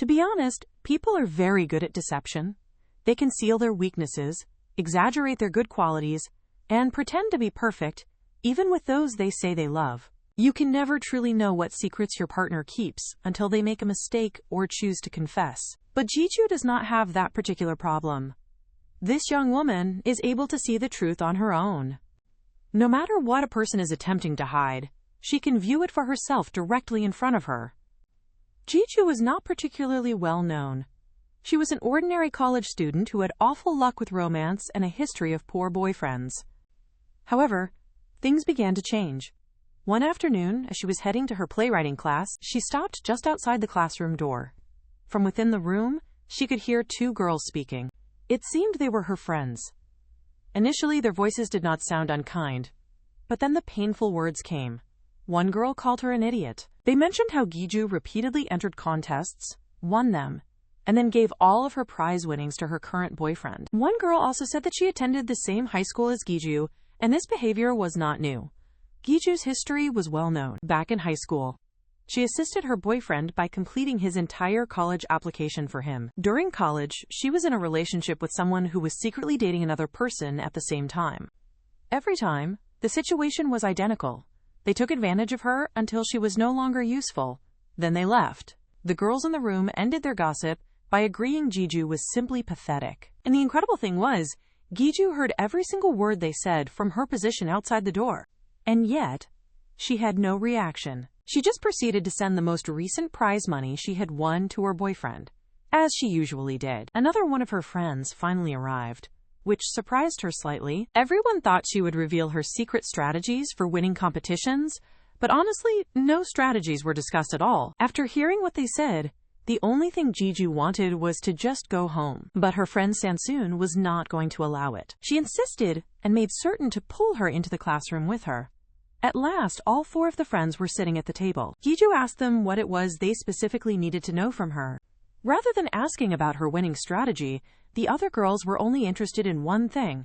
To be honest, people are very good at deception. They conceal their weaknesses, exaggerate their good qualities, and pretend to be perfect, even with those they say they love. You can never truly know what secrets your partner keeps until they make a mistake or choose to confess. But Giju does not have that particular problem. This young woman is able to see the truth on her own. No matter what a person is attempting to hide, she can view it for herself directly in front of her. Giju was not particularly well known. She was an ordinary college student who had awful luck with romance and a history of poor boyfriends. However, things began to change. One afternoon, as she was heading to her playwriting class, she stopped just outside the classroom door. From within the room, she could hear two girls speaking. It seemed they were her friends. Initially, their voices did not sound unkind, but then the painful words came. One girl called her an idiot. They mentioned how Giju repeatedly entered contests, won them, and then gave all of her prize winnings to her current boyfriend. One girl also said that she attended the same high school as Giju, and this behavior was not new. Giju's history was well known. Back in high school, she assisted her boyfriend by completing his entire college application for him. During college, she was in a relationship with someone who was secretly dating another person at the same time. Every time, the situation was identical. They took advantage of her until she was no longer useful. Then they left. The girls in the room ended their gossip by agreeing Giju was simply pathetic. And the incredible thing was, Giju heard every single word they said from her position outside the door. And yet, she had no reaction. She just proceeded to send the most recent prize money she had won to her boyfriend, as she usually did. Another one of her friends finally arrived, which surprised her slightly. Everyone thought she would reveal her secret strategies for winning competitions, but honestly, no strategies were discussed at all. After hearing what they said, the only thing Giju wanted was to just go home. But her friend Sansoon was not going to allow it. She insisted and made certain to pull her into the classroom with her. At last, all four of the friends were sitting at the table. Giju asked them what it was they specifically needed to know from her. Rather than asking about her winning strategy, the other girls were only interested in one thing: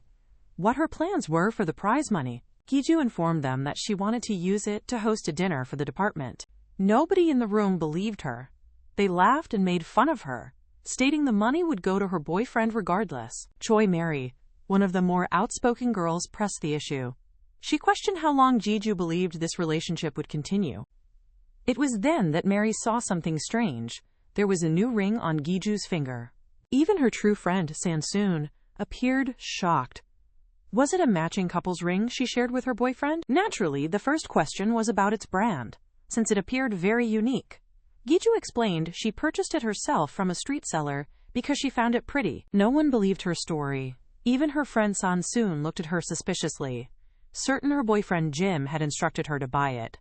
what her plans were for the prize money. Giju informed them that she wanted to use it to host a dinner for the department. Nobody in the room believed her. They laughed and made fun of her, stating the money would go to her boyfriend regardless. Choi Mary, one of the more outspoken girls, pressed the issue. She questioned how long Giju believed this relationship would continue. It was then that Mary saw something strange. There was a new ring on Giju's finger. Even her true friend, Sansoon, appeared shocked. Was it a matching couple's ring she shared with her boyfriend? Naturally, the first question was about its brand, since it appeared very unique. Giju explained she purchased it herself from a street seller because she found it pretty. No one believed her story. Even her friend Sansoon looked at her suspiciously, certain her boyfriend Jim had instructed her to buy it.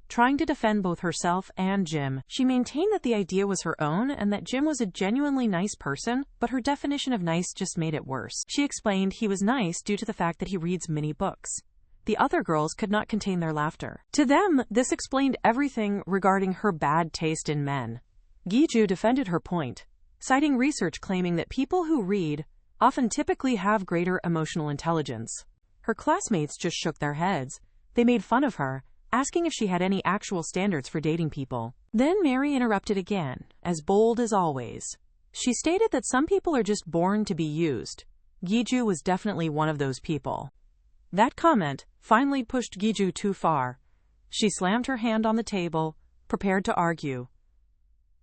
Trying to defend both herself and Jim, she maintained that the idea was her own and that Jim was a genuinely nice person, but her definition of nice just made it worse. She explained he was nice due to the fact that he reads many books. The other girls could not contain their laughter. To them, this explained everything regarding her bad taste in men. Giju defended her point, citing research claiming that people who read often typically have greater emotional intelligence. Her classmates just shook their heads. They made fun of her, asking if she had any actual standards for dating people. Then Mary interrupted again, as bold as always. She stated that some people are just born to be used. Giju was definitely one of those people. That comment finally pushed Giju too far. She slammed her hand on the table, prepared to argue.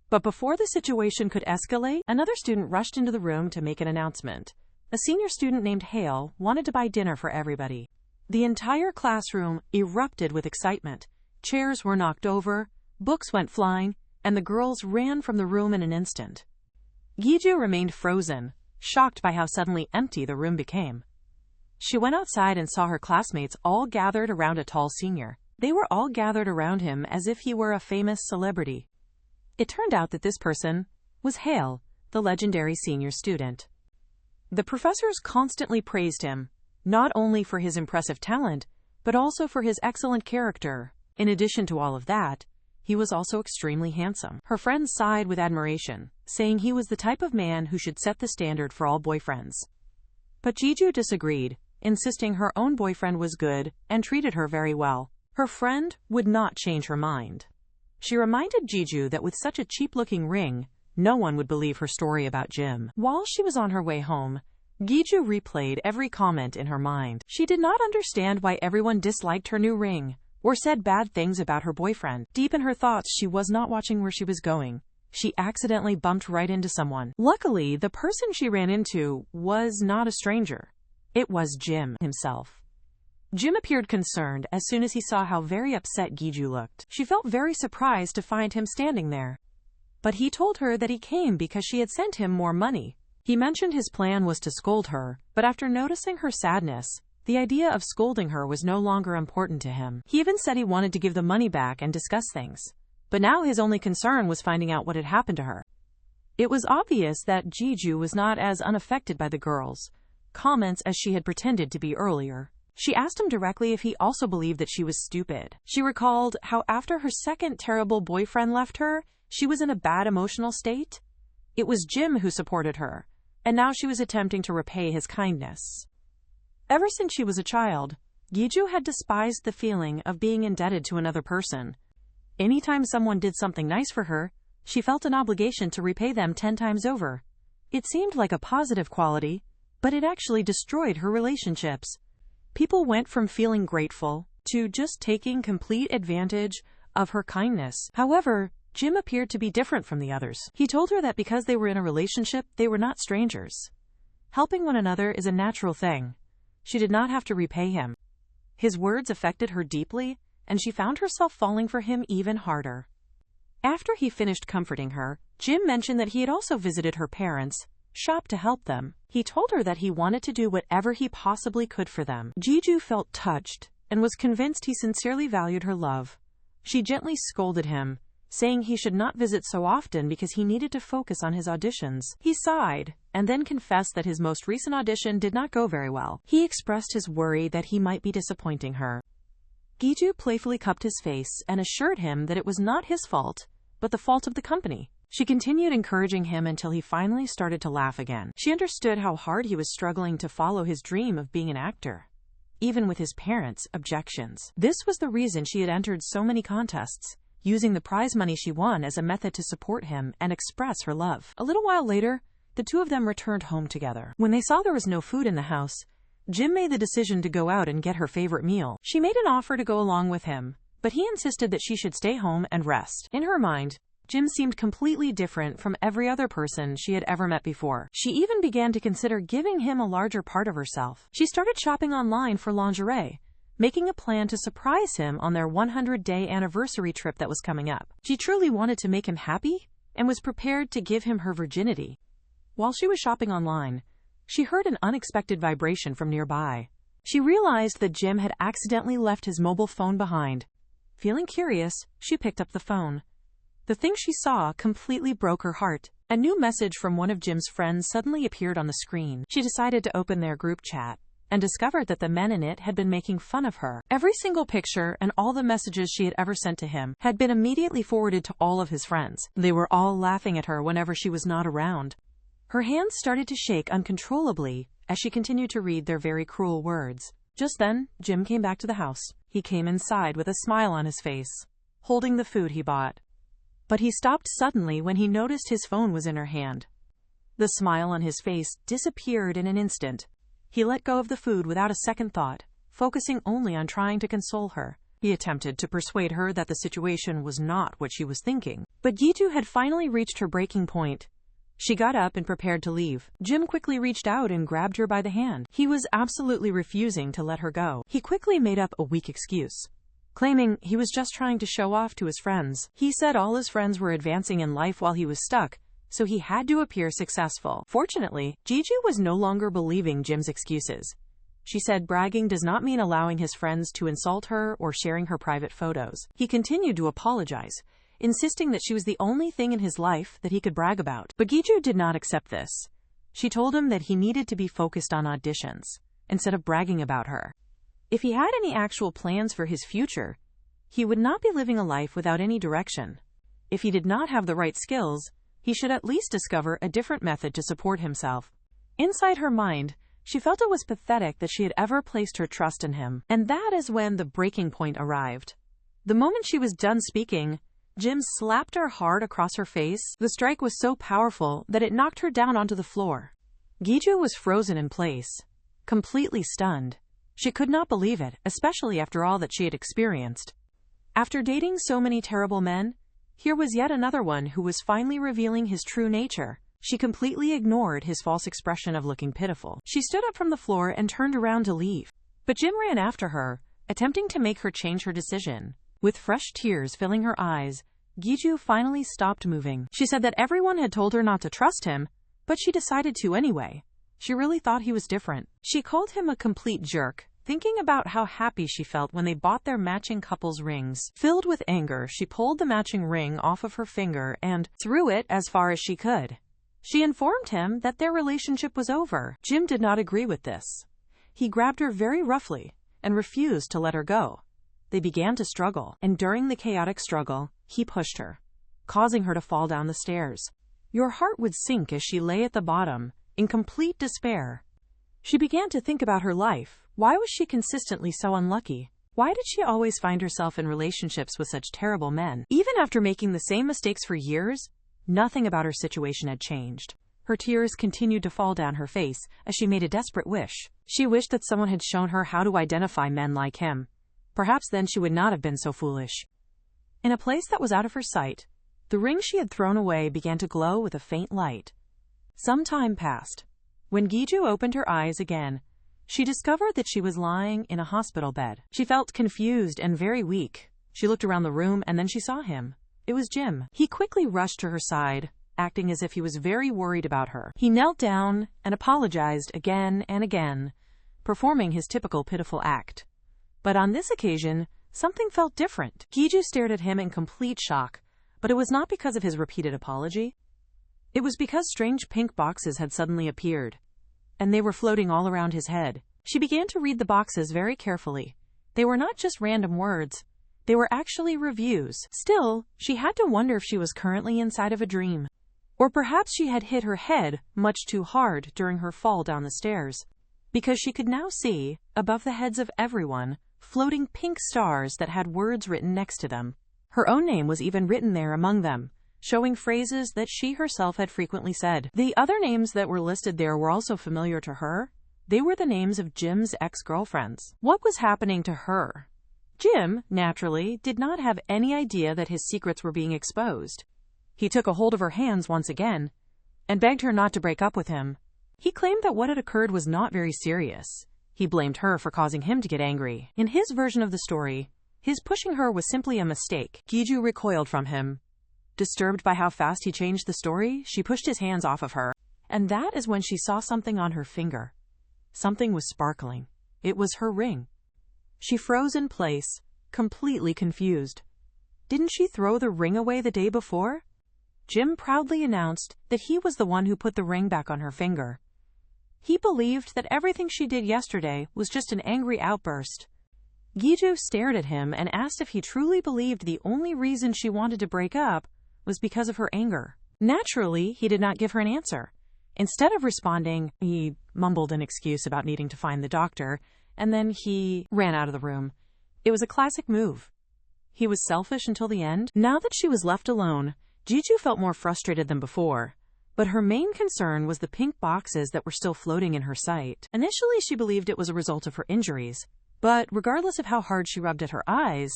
But before the situation could escalate, another student rushed into the room to make an announcement. A senior student named Hale wanted to buy dinner for everybody. The entire classroom erupted with excitement. Chairs were knocked over, books went flying, and the girls ran from the room in an instant. Giju remained frozen, shocked by how suddenly empty the room became. She went outside and saw her classmates all gathered around a tall senior. They were all gathered around him as if he were a famous celebrity. It turned out that this person was Hale, the legendary senior student. The professors constantly praised him, not only for his impressive talent, but also for his excellent character. In addition to all of that, he was also extremely handsome. Her friends sighed with admiration, saying he was the type of man who should set the standard for all boyfriends. But Giju disagreed, insisting her own boyfriend was good and treated her very well. Her friend would not change her mind. She reminded Giju that with such a cheap-looking ring, no one would believe her story about Jim. While she was on her way home, Giju replayed every comment in her mind. She did not understand why everyone disliked her new ring, or said bad things about her boyfriend. Deep in her thoughts, she was not watching where she was going. She accidentally bumped right into someone. Luckily, the person she ran into was not a stranger. It was Jim himself. Jim appeared concerned as soon as he saw how very upset Giju looked. She felt very surprised to find him standing there. But he told her that he came because she had sent him more money. He mentioned his plan was to scold her, but after noticing her sadness, the idea of scolding her was no longer important to him. He even said he wanted to give the money back and discuss things. But now his only concern was finding out what had happened to her. It was obvious that Giju was not as unaffected by the girls' comments as she had pretended to be earlier. She asked him directly if he also believed that she was stupid. She recalled how after her second terrible boyfriend left her, she was in a bad emotional state. It was Jim who supported her, and now she was attempting to repay his kindness. Ever since she was a child, Giju had despised the feeling of being indebted to another person. Anytime someone did something nice for her, she felt an obligation to repay them 10 times over. It seemed like a positive quality, but it actually destroyed her relationships. People went from feeling grateful to just taking complete advantage of her kindness. However, Jim appeared to be different from the others. He told her that because they were in a relationship, they were not strangers. Helping one another is a natural thing. She did not have to repay him. His words affected her deeply, and she found herself falling for him even harder. After he finished comforting her, Jim mentioned that he had also visited her parents' shop to help them. He told her that he wanted to do whatever he possibly could for them. Giju felt touched and was convinced he sincerely valued her love. She gently scolded him, saying he should not visit so often because he needed to focus on his auditions. He sighed and then confessed that his most recent audition did not go very well. He expressed his worry that he might be disappointing her. Giju playfully cupped his face and assured him that it was not his fault, but the fault of the company. She continued encouraging him until he finally started to laugh again. She understood how hard he was struggling to follow his dream of being an actor, even with his parents' objections. This was the reason she had entered so many contests, using the prize money she won as a method to support him and express her love. A little while later, the two of them returned home together. When they saw there was no food in the house, Jim made the decision to go out and get her favorite meal. She made an offer to go along with him, but he insisted that she should stay home and rest. In her mind, Jim seemed completely different from every other person she had ever met before. She even began to consider giving him a larger part of herself. She started shopping online for lingerie, making a plan to surprise him on their 100-day anniversary trip that was coming up. She truly wanted to make him happy and was prepared to give him her virginity. While she was shopping online, she heard an unexpected vibration from nearby. She realized that Jim had accidentally left his mobile phone behind. Feeling curious, she picked up the phone. The thing she saw completely broke her heart. A new message from one of Jim's friends suddenly appeared on the screen. She decided to open their group chat and discovered that the men in it had been making fun of her. Every single picture and all the messages she had ever sent to him had been immediately forwarded to all of his friends. They were all laughing at her whenever she was not around. Her hands started to shake uncontrollably as she continued to read their very cruel words. Just then, Jim came back to the house. He came inside with a smile on his face, holding the food he bought. But he stopped suddenly when he noticed his phone was in her hand. The smile on his face disappeared in an instant. He let go of the food without a second thought, focusing only on trying to console her. He attempted to persuade her that the situation was not what she was thinking. But Giju had finally reached her breaking point. She got up and prepared to leave. Jim quickly reached out and grabbed her by the hand. He was absolutely refusing to let her go. He quickly made up a weak excuse, claiming he was just trying to show off to his friends. He said all his friends were advancing in life while he was stuck, so he had to appear successful. Fortunately, Giju was no longer believing Jim's excuses. She said bragging does not mean allowing his friends to insult her or sharing her private photos. He continued to apologize, insisting that she was the only thing in his life that he could brag about. But Giju did not accept this. She told him that he needed to be focused on auditions, instead of bragging about her. If he had any actual plans for his future, he would not be living a life without any direction. If he did not have the right skills, he should at least discover a different method to support himself. Inside her mind, she felt it was pathetic that she had ever placed her trust in him. And that is when the breaking point arrived. The moment she was done speaking, Jim slapped her hard across her face. The strike was so powerful that it knocked her down onto the floor. Giju was frozen in place, completely stunned. She could not believe it, especially after all that she had experienced. After dating so many terrible men, here was yet another one who was finally revealing his true nature. She completely ignored his false expression of looking pitiful. She stood up from the floor and turned around to leave. But Jim ran after her, attempting to make her change her decision. With fresh tears filling her eyes, Giju finally stopped moving. She said that everyone had told her not to trust him, but she decided to anyway. She really thought he was different. She called him a complete jerk, thinking about how happy she felt when they bought their matching couples rings. Filled with anger, she pulled the matching ring off of her finger and threw it as far as she could. She informed him that their relationship was over. Jim did not agree with this. He grabbed her very roughly and refused to let her go. They began to struggle, and during the chaotic struggle, he pushed her, causing her to fall down the stairs. Your heart would sink as she lay at the bottom, in complete despair. She began to think about her life. Why was she consistently so unlucky? Why did she always find herself in relationships with such terrible men? Even after making the same mistakes for years, nothing about her situation had changed. Her tears continued to fall down her face as she made a desperate wish. She wished that someone had shown her how to identify men like him. Perhaps then she would not have been so foolish. In a place that was out of her sight, the ring she had thrown away began to glow with a faint light. Some time passed. When Giju opened her eyes again, she discovered that she was lying in a hospital bed. She felt confused and very weak. She looked around the room and then she saw him. It was Jim. He quickly rushed to her side, acting as if he was very worried about her. He knelt down and apologized again and again, performing his typical pitiful act. But on this occasion, something felt different. Giju stared at him in complete shock, but it was not because of his repeated apology. It was because strange pink boxes had suddenly appeared, and they were floating all around his head. She began to read the boxes very carefully. They were not just random words. They were actually reviews. Still, she had to wonder if she was currently inside of a dream. Or perhaps she had hit her head much too hard during her fall down the stairs. Because she could now see, above the heads of everyone, floating pink stars that had words written next to them. Her own name was even written there among them, showing phrases that she herself had frequently said. The other names that were listed there were also familiar to her. They were the names of Jim's ex-girlfriends. What was happening to her? Jim, naturally, did not have any idea that his secrets were being exposed. He took a hold of her hands once again and begged her not to break up with him. He claimed that what had occurred was not very serious. He blamed her for causing him to get angry. In his version of the story, his pushing her was simply a mistake. Giju recoiled from him. Disturbed by how fast he changed the story, she pushed his hands off of her. And that is when she saw something on her finger. Something was sparkling. It was her ring. She froze in place, completely confused. Didn't she throw the ring away the day before? Jim proudly announced that he was the one who put the ring back on her finger. He believed that everything she did yesterday was just an angry outburst. Giju stared at him and asked if he truly believed the only reason she wanted to break up was because of her anger. Naturally, he did not give her an answer. Instead of responding, he mumbled an excuse about needing to find the doctor, and then he ran out of the room. It was a classic move. He was selfish until the end. Now that she was left alone, Giju felt more frustrated than before. But her main concern was the pink boxes that were still floating in her sight. Initially, she believed it was a result of her injuries, but regardless of how hard she rubbed at her eyes,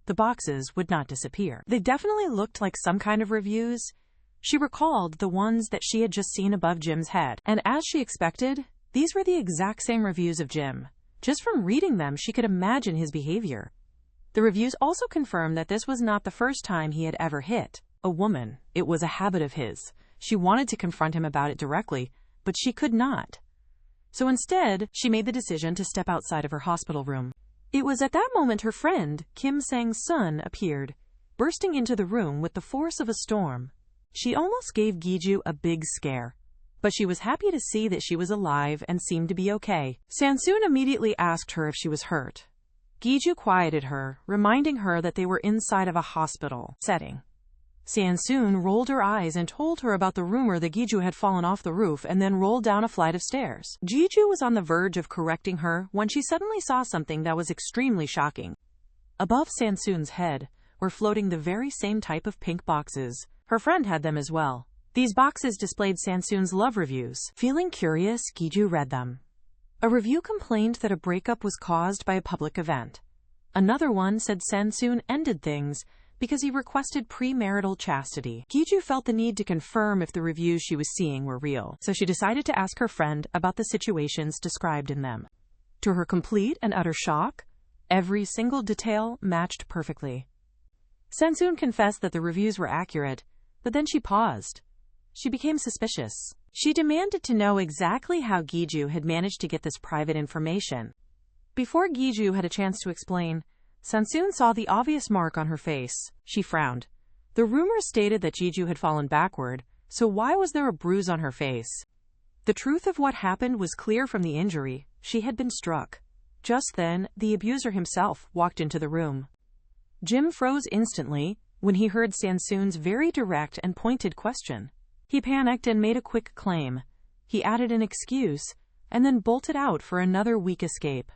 the boxes would not disappear. They definitely looked like some kind of reviews. She recalled the ones that she had just seen above Jim's head, and as she expected, these were the exact same reviews of Jim. Just from reading them, she could imagine his behavior. The reviews also confirmed that this was not the first time he had ever hit a woman. It was a habit of his. She wanted to confront him about it directly, but she could not. So instead, she made the decision to step outside of her hospital room. It was at that moment her friend, Kim Sang-sun, appeared, bursting into the room with the force of a storm. She almost gave Giju a big scare, but she was happy to see that she was alive and seemed to be okay. Sang-sun immediately asked her if she was hurt. Giju quieted her, reminding her that they were inside of a hospital setting. Sang-sun rolled her eyes and told her about the rumor that Giju had fallen off the roof and then rolled down a flight of stairs. Giju was on the verge of correcting her when she suddenly saw something that was extremely shocking. Above Sang-sun's head were floating the very same type of pink boxes. Her friend had them as well. These boxes displayed Sansoon's love reviews. Feeling curious, Giju read them. A review complained that a breakup was caused by a public event. Another one said Sansoon ended things because he requested premarital chastity. Giju felt the need to confirm if the reviews she was seeing were real, so she decided to ask her friend about the situations described in them. To her complete and utter shock, every single detail matched perfectly. Sansoon confessed that the reviews were accurate, but then she paused. She became suspicious. She demanded to know exactly how Giju had managed to get this private information. Before Giju had a chance to explain, Sansoon saw the obvious mark on her face. She frowned. The rumors stated that Giju had fallen backward, so why was there a bruise on her face? The truth of what happened was clear from the injury. She had been struck. Just then, the abuser himself walked into the room. Jim froze instantly when he heard Sansoon's very direct and pointed question. He panicked and made a quick claim. He added an excuse, and then bolted out for another weak escape.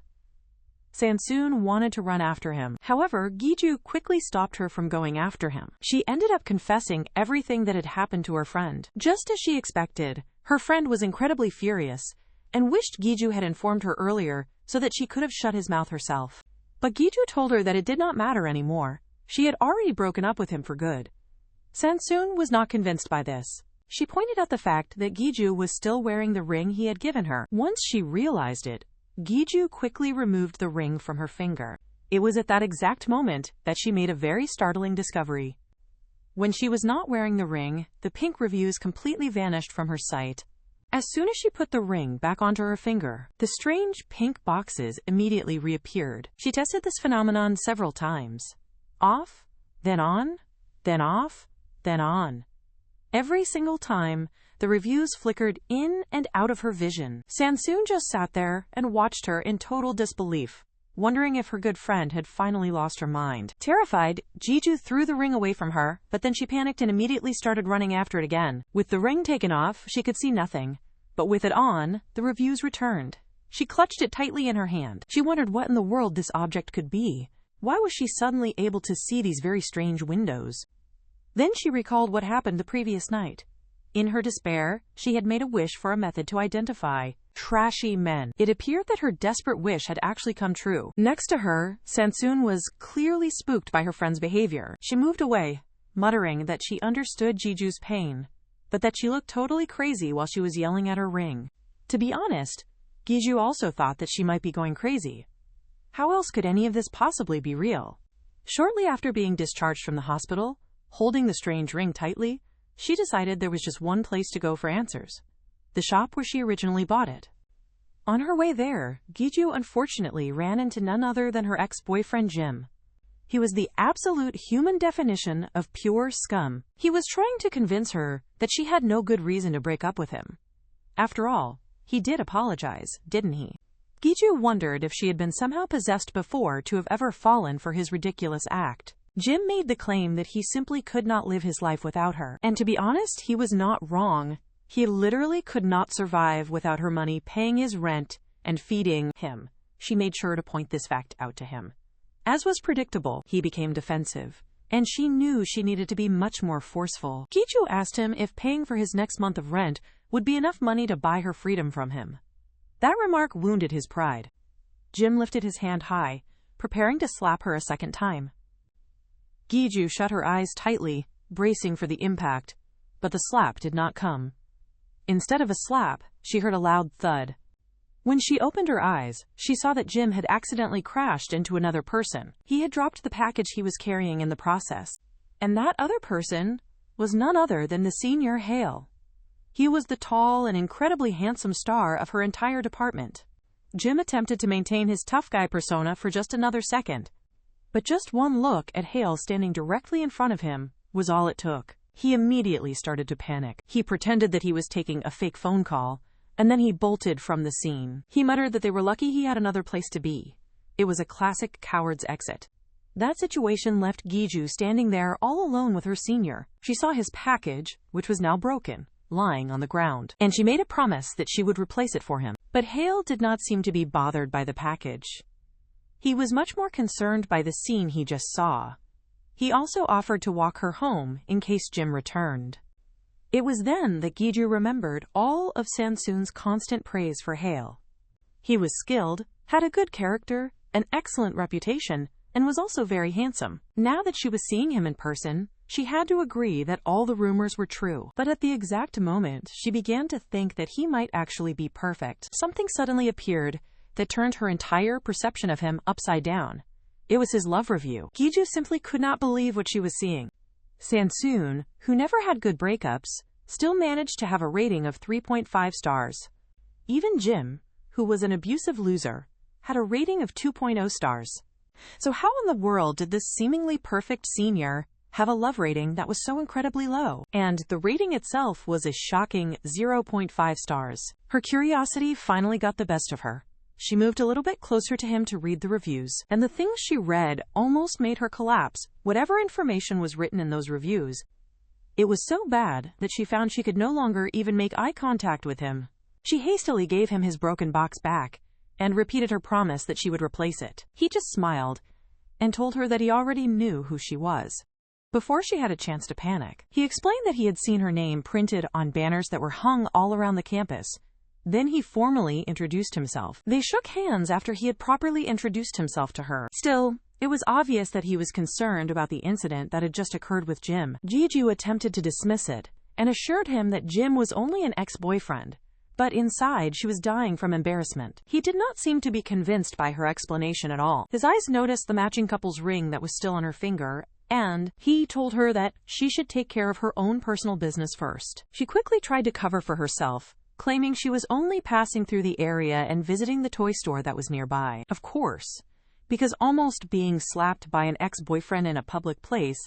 Sansoon wanted to run after him. However, Giju quickly stopped her from going after him. She ended up confessing everything that had happened to her friend. Just as she expected, her friend was incredibly furious and wished Giju had informed her earlier so that she could have shut his mouth herself. But Giju told her that it did not matter anymore. She had already broken up with him for good. Sansoon was not convinced by this. She pointed out the fact that Giju was still wearing the ring he had given her. Once she realized it, Giju quickly removed the ring from her finger. It was at that exact moment that she made a very startling discovery. When she was not wearing the ring, the pink reviews completely vanished from her sight. As soon as she put the ring back onto her finger, the strange pink boxes immediately reappeared. She tested this phenomenon several times. Off, then on, then off, then on. Every single time, the reviews flickered in and out of her vision. Sansoon just sat there and watched her in total disbelief, wondering if her good friend had finally lost her mind. Terrified, Giju threw the ring away from her, but then she panicked and immediately started running after it again. With the ring taken off, she could see nothing, but with it on, the reviews returned. She clutched it tightly in her hand. She wondered what in the world this object could be. Why was she suddenly able to see these very strange windows? Then she recalled what happened the previous night. In her despair, she had made a wish for a method to identify trashy men. It appeared that her desperate wish had actually come true. Next to her, Sansoon was clearly spooked by her friend's behavior. She moved away, muttering that she understood Giju's pain, but that she looked totally crazy while she was yelling at her ring. To be honest, Giju also thought that she might be going crazy. How else could any of this possibly be real? Shortly after being discharged from the hospital, holding the strange ring tightly, she decided there was just one place to go for answers: the shop where she originally bought it. On her way there, Giju unfortunately ran into none other than her ex-boyfriend Jimn. He was the absolute human definition of pure scum. He was trying to convince her that she had no good reason to break up with him. After all, he did apologize, didn't he? Giju wondered if she had been somehow possessed before to have ever fallen for his ridiculous act. Jimn made the claim that he simply could not live his life without her. And to be honest, he was not wrong. He literally could not survive without her money paying his rent and feeding him. She made sure to point this fact out to him. As was predictable, he became defensive, and she knew she needed to be much more forceful. Giju asked him if paying for his next month of rent would be enough money to buy her freedom from him. That remark wounded his pride. Jimn lifted his hand high, preparing to slap her a second time. Giju shut her eyes tightly, bracing for the impact, but the slap did not come. Instead of a slap, she heard a loud thud. When she opened her eyes, she saw that Jimn had accidentally crashed into another person. He had dropped the package he was carrying in the process, and that other person was none other than the senior Hale. He was the tall and incredibly handsome star of her entire department. Jimn attempted to maintain his tough guy persona for just another second, but just one look at Hale standing directly in front of him was all it took. He immediately started to panic. He pretended that he was taking a fake phone call, and then he bolted from the scene. He muttered that they were lucky he had another place to be. It was a classic coward's exit. That situation left Giju standing there all alone with her senior. She saw his package, which was now broken, lying on the ground, and she made a promise that she would replace it for him. But Hale did not seem to be bothered by the package. He was much more concerned by the scene he just saw. He also offered to walk her home in case Jim returned. It was then that Giju remembered all of Sansoon's constant praise for Hale. He was skilled, had a good character, an excellent reputation, and was also very handsome. Now that she was seeing him in person, she had to agree that all the rumors were true. But at the exact moment, she began to think that he might actually be perfect. Something suddenly appeared that turned her entire perception of him upside down. It was his love review. Giju simply could not believe what she was seeing. Sansoon, who never had good breakups, still managed to have a rating of 3.5 stars. Even Jim, who was an abusive loser, had a rating of 2.0 stars. So how in the world did this seemingly perfect senior have a love rating that was so incredibly low? And the rating itself was a shocking 0.5 stars. Her curiosity finally got the best of her. She moved a little bit closer to him to read the reviews, and the things she read almost made her collapse. Whatever information was written in those reviews, it was so bad that she found she could no longer even make eye contact with him. She hastily gave him his broken box back and repeated her promise that she would replace it. He just smiled and told her that he already knew who she was. Before she had a chance to panic, he explained that he had seen her name printed on banners that were hung all around the campus. Then he formally introduced himself. They shook hands after he had properly introduced himself to her. Still, it was obvious that he was concerned about the incident that had just occurred with Jim. Giju attempted to dismiss it and assured him that Jim was only an ex-boyfriend, but inside she was dying from embarrassment. He did not seem to be convinced by her explanation at all. His eyes noticed the matching couple's ring that was still on her finger, and he told her that she should take care of her own personal business first. She quickly tried to cover for herself, claiming she was only passing through the area and visiting the toy store that was nearby. Of course, because almost being slapped by an ex-boyfriend in a public place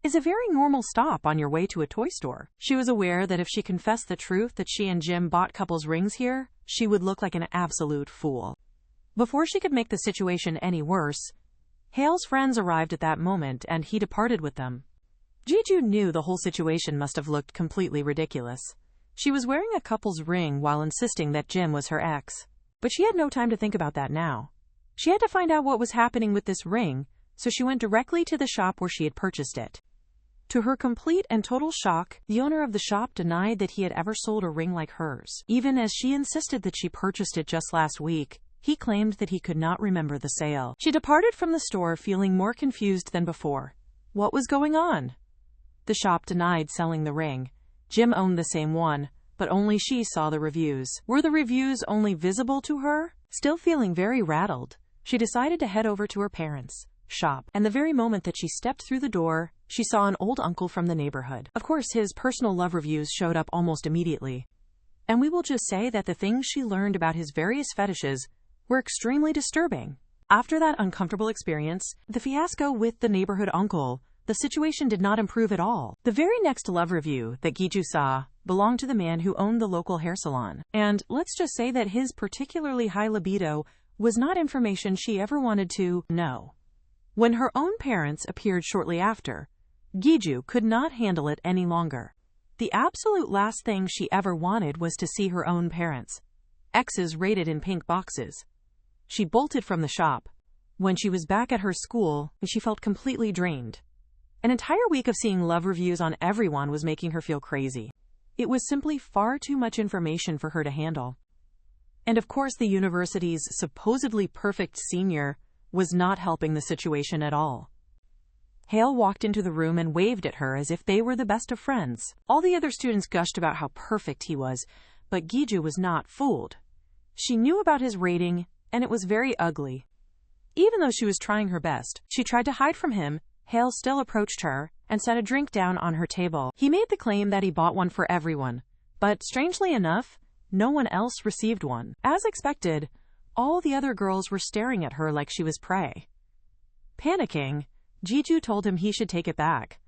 is a very normal stop on your way to a toy store. She was aware that if she confessed the truth that she and Jim bought couples rings here, she would look like an absolute fool. Before she could make the situation any worse, Hale's friends arrived at that moment and he departed with them. Giju knew the whole situation must have looked completely ridiculous. She was wearing a couple's ring while insisting that Jim was her ex. But she had no time to think about that now. She had to find out what was happening with this ring, so she went directly to the shop where she had purchased it. To her complete and total shock, the owner of the shop denied that he had ever sold a ring like hers. Even as she insisted that she purchased it just last week, he claimed that he could not remember the sale. She departed from the store feeling more confused than before. What was going on? The shop denied selling the ring. Jim owned the same one, but only she saw the reviews. Were the reviews only visible to her? Still feeling very rattled, she decided to head over to her parents' shop. And the very moment that she stepped through the door, she saw an old uncle from the neighborhood. Of course, his personal love reviews showed up almost immediately. And we will just say that the things she learned about his various fetishes were extremely disturbing. After that uncomfortable experience, the fiasco with the neighborhood uncle, the situation did not improve at all. The very next love review that Giju saw belonged to the man who owned the local hair salon. And let's just say that his particularly high libido was not information she ever wanted to know. When her own parents appeared shortly after, Giju could not handle it any longer. The absolute last thing she ever wanted was to see her own parents. Exes rated in pink boxes. She bolted from the shop. When she was back at her school, she felt completely drained. An entire week of seeing love reviews on everyone was making her feel crazy. It was simply far too much information for her to handle. And of course, the university's supposedly perfect senior was not helping the situation at all. Hale walked into the room and waved at her as if they were the best of friends. All the other students gushed about how perfect he was, but Giju was not fooled. She knew about his rating, and it was very ugly. Even though she was trying her best, she tried to hide from him. Hale still approached her and set a drink down on her table. He made the claim that he bought one for everyone, but strangely enough, no one else received one. As expected, all the other girls were staring at her like she was prey. Panicking, Giju told him he should take it back.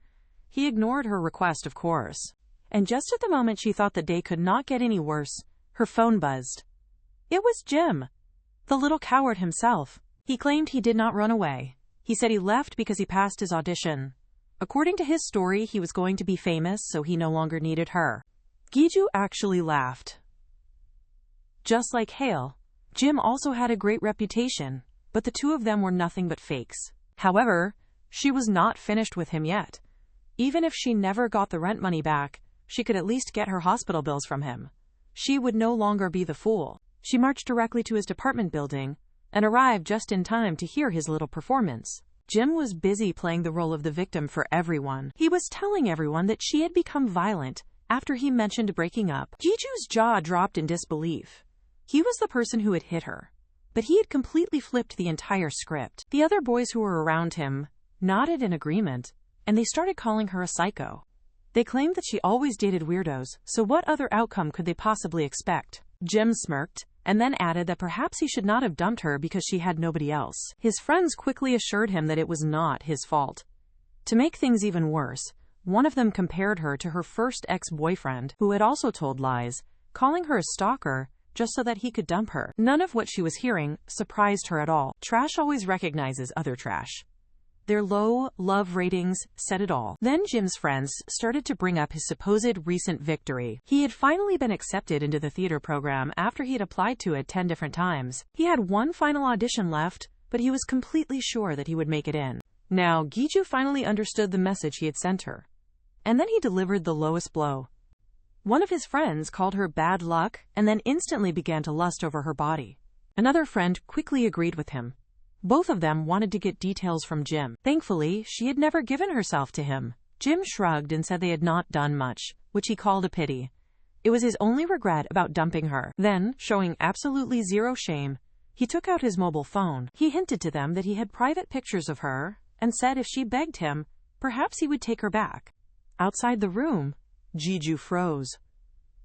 He ignored her request, of course. And just at the moment she thought the day could not get any worse, her phone buzzed. It was Jim, the little coward himself. He claimed he did not run away. He said he left because he passed his audition. According to his story, he was going to be famous, so he no longer needed her. Giju actually laughed. Just like Hale, Jim also had a great reputation, but the two of them were nothing but fakes. However, She was not finished with him yet. Even if she never got the rent money back, she could at least get her hospital bills from him. She would no longer be the fool. She marched directly to his apartment building and arrived just in time to hear his little performance. Jim was busy playing the role of the victim for everyone. He was telling everyone that she had become violent after he mentioned breaking up. Giju's jaw dropped in disbelief. He was the person who had hit her, but he had completely flipped the entire script. The other boys who were around him nodded in agreement, and they started calling her a psycho. They claimed that she always dated weirdos, so what other outcome could they possibly expect? Jim smirked, and then added that perhaps he should not have dumped her because she had nobody else. His friends quickly assured him that it was not his fault. To make things even worse, one of them compared her to her first ex-boyfriend, who had also told lies, calling her a stalker just so that he could dump her. None of what she was hearing surprised her at all. Trash always recognizes other trash. Their low love ratings said it all. Then Jim's friends started to bring up his supposed recent victory. He had finally been accepted into the theater program after he had applied to it 10 different times. He had one final audition left, but he was completely sure that he would make it in. Now, Giju finally understood the message he had sent her. And then he delivered the lowest blow. One of his friends called her bad luck and then instantly began to lust over her body. Another friend quickly agreed with him. Both of them wanted to get details from Jim. Thankfully, she had never given herself to him. Jim shrugged and said they had not done much, which he called a pity. It was his only regret about dumping her. Then, showing absolutely zero shame, he took out his mobile phone. He hinted to them that he had private pictures of her and said if she begged him, perhaps he would take her back. Outside the room, Giju froze.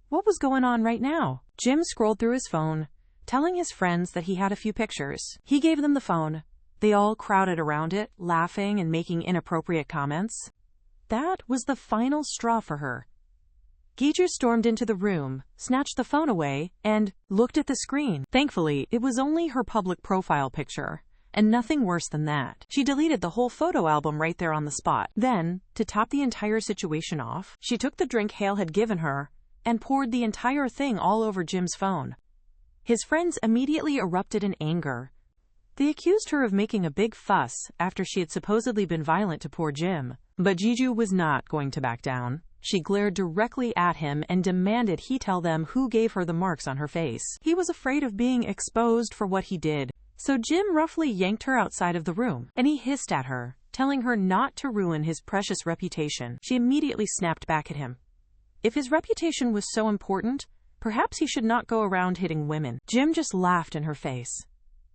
What was going on right now? Jim scrolled through his phone, telling his friends that he had a few pictures. He gave them the phone. They all crowded around it, laughing and making inappropriate comments. That was the final straw for her. Giju stormed into the room, snatched the phone away, and looked at the screen. Thankfully, it was only her public profile picture, and nothing worse than that. She deleted the whole photo album right there on the spot. Then, to top the entire situation off, she took the drink Hale had given her and poured the entire thing all over Jim's phone. His friends immediately erupted in anger. They accused her of making a big fuss after she had supposedly been violent to poor Jim. But Giju was not going to back down. She glared directly at him and demanded he tell them who gave her the marks on her face. He was afraid of being exposed for what he did, so Jim roughly yanked her outside of the room, and he hissed at her, telling her not to ruin his precious reputation. She immediately snapped back at him. If his reputation was so important, perhaps he should not go around hitting women. Jim just laughed in her face.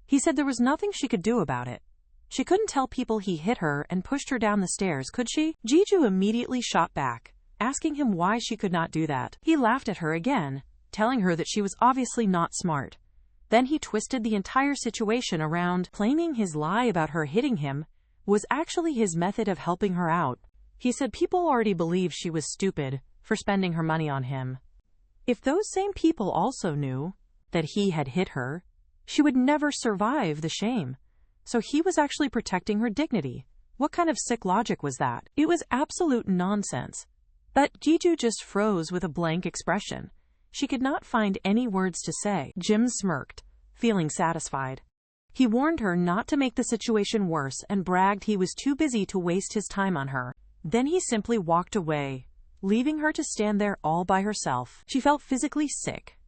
He said there was nothing she could do about it. She couldn't tell people he hit her and pushed her down the stairs, could she? Giju immediately shot back, asking him why she could not do that. He laughed at her again, telling her that she was obviously not smart. Then he twisted the entire situation around, claiming his lie about her hitting him was actually his method of helping her out. He said people already believed she was stupid for spending her money on him. If those same people also knew that he had hit her, she would never survive the shame. So he was actually protecting her dignity. What kind of sick logic was that? It was absolute nonsense. But Giju just froze with a blank expression. She could not find any words to say. Jim smirked, feeling satisfied. He warned her not to make the situation worse and bragged he was too busy to waste his time on her. Then he simply walked away, leaving her to stand there all by herself. She felt physically sick.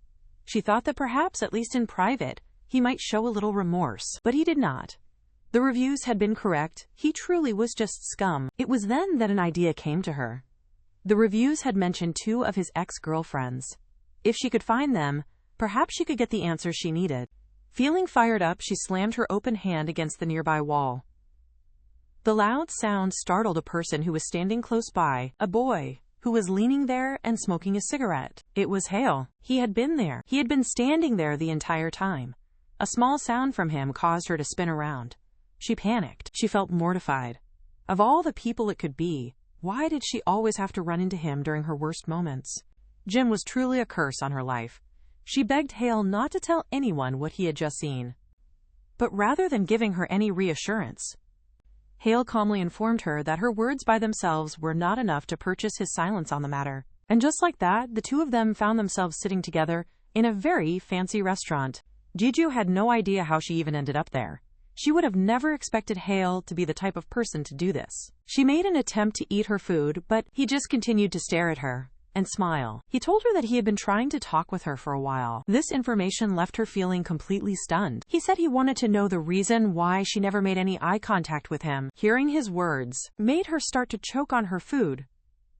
She thought that perhaps, at least in private, he might show a little remorse. But he did not. The reviews had been correct. He truly was just scum. It was then that an idea came to her. The reviews had mentioned 2 of his ex-girlfriends. If she could find them, perhaps she could get the answers she needed. Feeling fired up, she slammed her open hand against the nearby wall. The loud sound startled a person who was standing close by, a boy who was leaning there and smoking a cigarette. It was Hale. He had been there. He had been standing there the entire time. A small sound from him caused her to spin around. She panicked. She felt mortified. Of all the people it could be, why did she always have to run into him during her worst moments? Jim was truly a curse on her life. She begged Hale not to tell anyone what he had just seen. But rather than giving her any reassurance, Hale calmly informed her that her words by themselves were not enough to purchase his silence on the matter. And just like that, the 2 of them found themselves sitting together in a very fancy restaurant. Giju had no idea how she even ended up there. She would have never expected Hale to be the type of person to do this. She made an attempt to eat her food, but he just continued to stare at her and smile. He told her that he had been trying to talk with her for a while. This information left her feeling completely stunned. He said he wanted to know the reason why she never made any eye contact with him. Hearing his words made her start to choke on her food.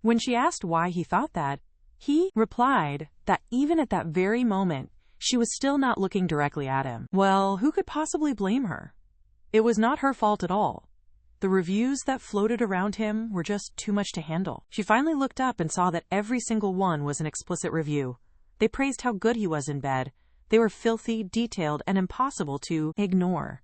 When she asked why he thought that, he replied that even at that very moment, she was still not looking directly at him. Well, who could possibly blame her? It was not her fault at all. The reviews that floated around him were just too much to handle. She finally looked up and saw that every single one was an explicit review. They praised how good he was in bed. They were filthy, detailed, and impossible to ignore.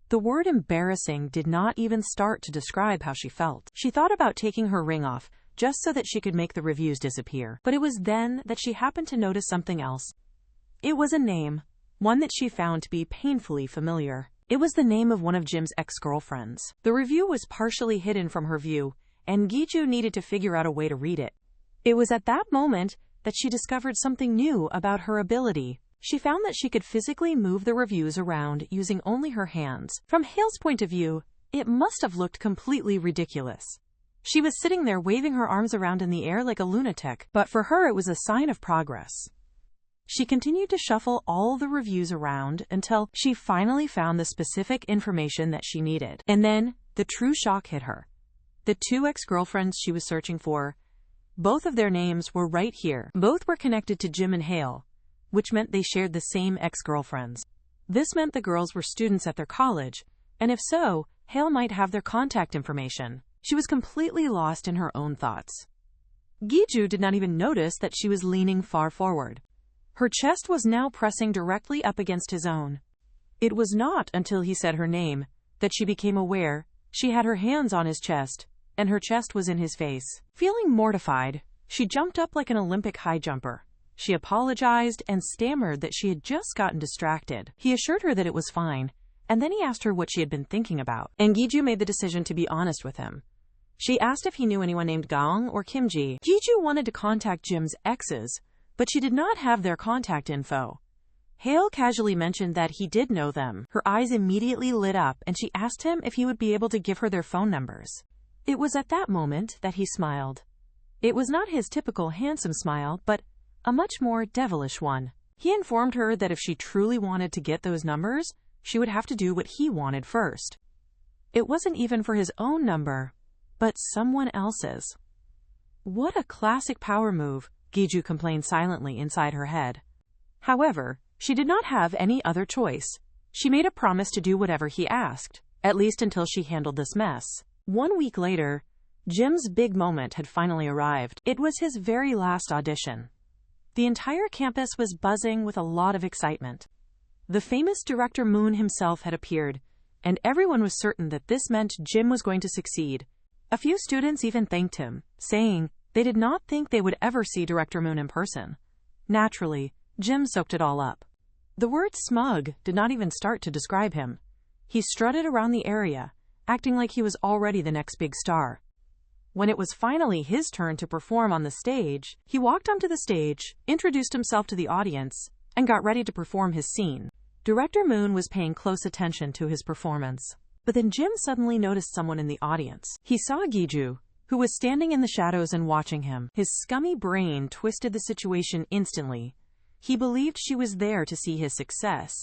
The word embarrassing did not even start to describe how she felt. She thought about taking her ring off, just so that she could make the reviews disappear. But it was then that she happened to notice something else. It was a name, one that she found to be painfully familiar. It was the name of one of Jim's ex-girlfriends. The review was partially hidden from her view, and Giju needed to figure out a way to read it. It was at that moment that she discovered something new about her ability. She found that she could physically move the reviews around using only her hands. From Hale's point of view, it must have looked completely ridiculous. She was sitting there waving her arms around in the air like a lunatic, but for her it was a sign of progress. She continued to shuffle all the reviews around until she finally found the specific information that she needed. And then, the true shock hit her. The two ex-girlfriends she was searching for, both of their names were right here. Both were connected to Jim and Hale, which meant they shared the same ex-girlfriends. This meant the girls were students at their college, and if so, Hale might have their contact information. She was completely lost in her own thoughts. Giju did not even notice that she was leaning far forward. Her chest was now pressing directly up against his own. It was not until he said her name that she became aware she had her hands on his chest, and her chest was in his face. Feeling mortified, she jumped up like an Olympic high jumper. She apologized and stammered that she had just gotten distracted. He assured her that it was fine, and then he asked her what she had been thinking about. And Giju made the decision to be honest with him. She asked if he knew anyone named Gaong or Kimji. Giju wanted to contact Jim's exes, but she did not have their contact info. Hale casually mentioned that he did know them. Her eyes immediately lit up, and she asked him if he would be able to give her their phone numbers. It was at that moment that he smiled. It was not his typical handsome smile, but a much more devilish one. He informed her that if she truly wanted to get those numbers, she would have to do what he wanted first. It wasn't even for his own number, but someone else's. What a classic power move, Giju complained silently inside her head. However, she did not have any other choice. She made a promise to do whatever he asked, at least until she handled this mess. 1 week later, Jim's big moment had finally arrived. It was his very last audition. The entire campus was buzzing with a lot of excitement. The famous director Moon himself had appeared, and everyone was certain that this meant Jim was going to succeed. A few students even thanked him, saying they did not think they would ever see Director Moon in person. Naturally, Jim soaked it all up. The word smug did not even start to describe him. He strutted around the area, acting like he was already the next big star. When it was finally his turn to perform on the stage, he walked onto the stage, introduced himself to the audience, and got ready to perform his scene. Director Moon was paying close attention to his performance. But then Jim suddenly noticed someone in the audience. He saw Giju, who was standing in the shadows and watching him. His scummy brain twisted the situation instantly. He believed she was there to see his success,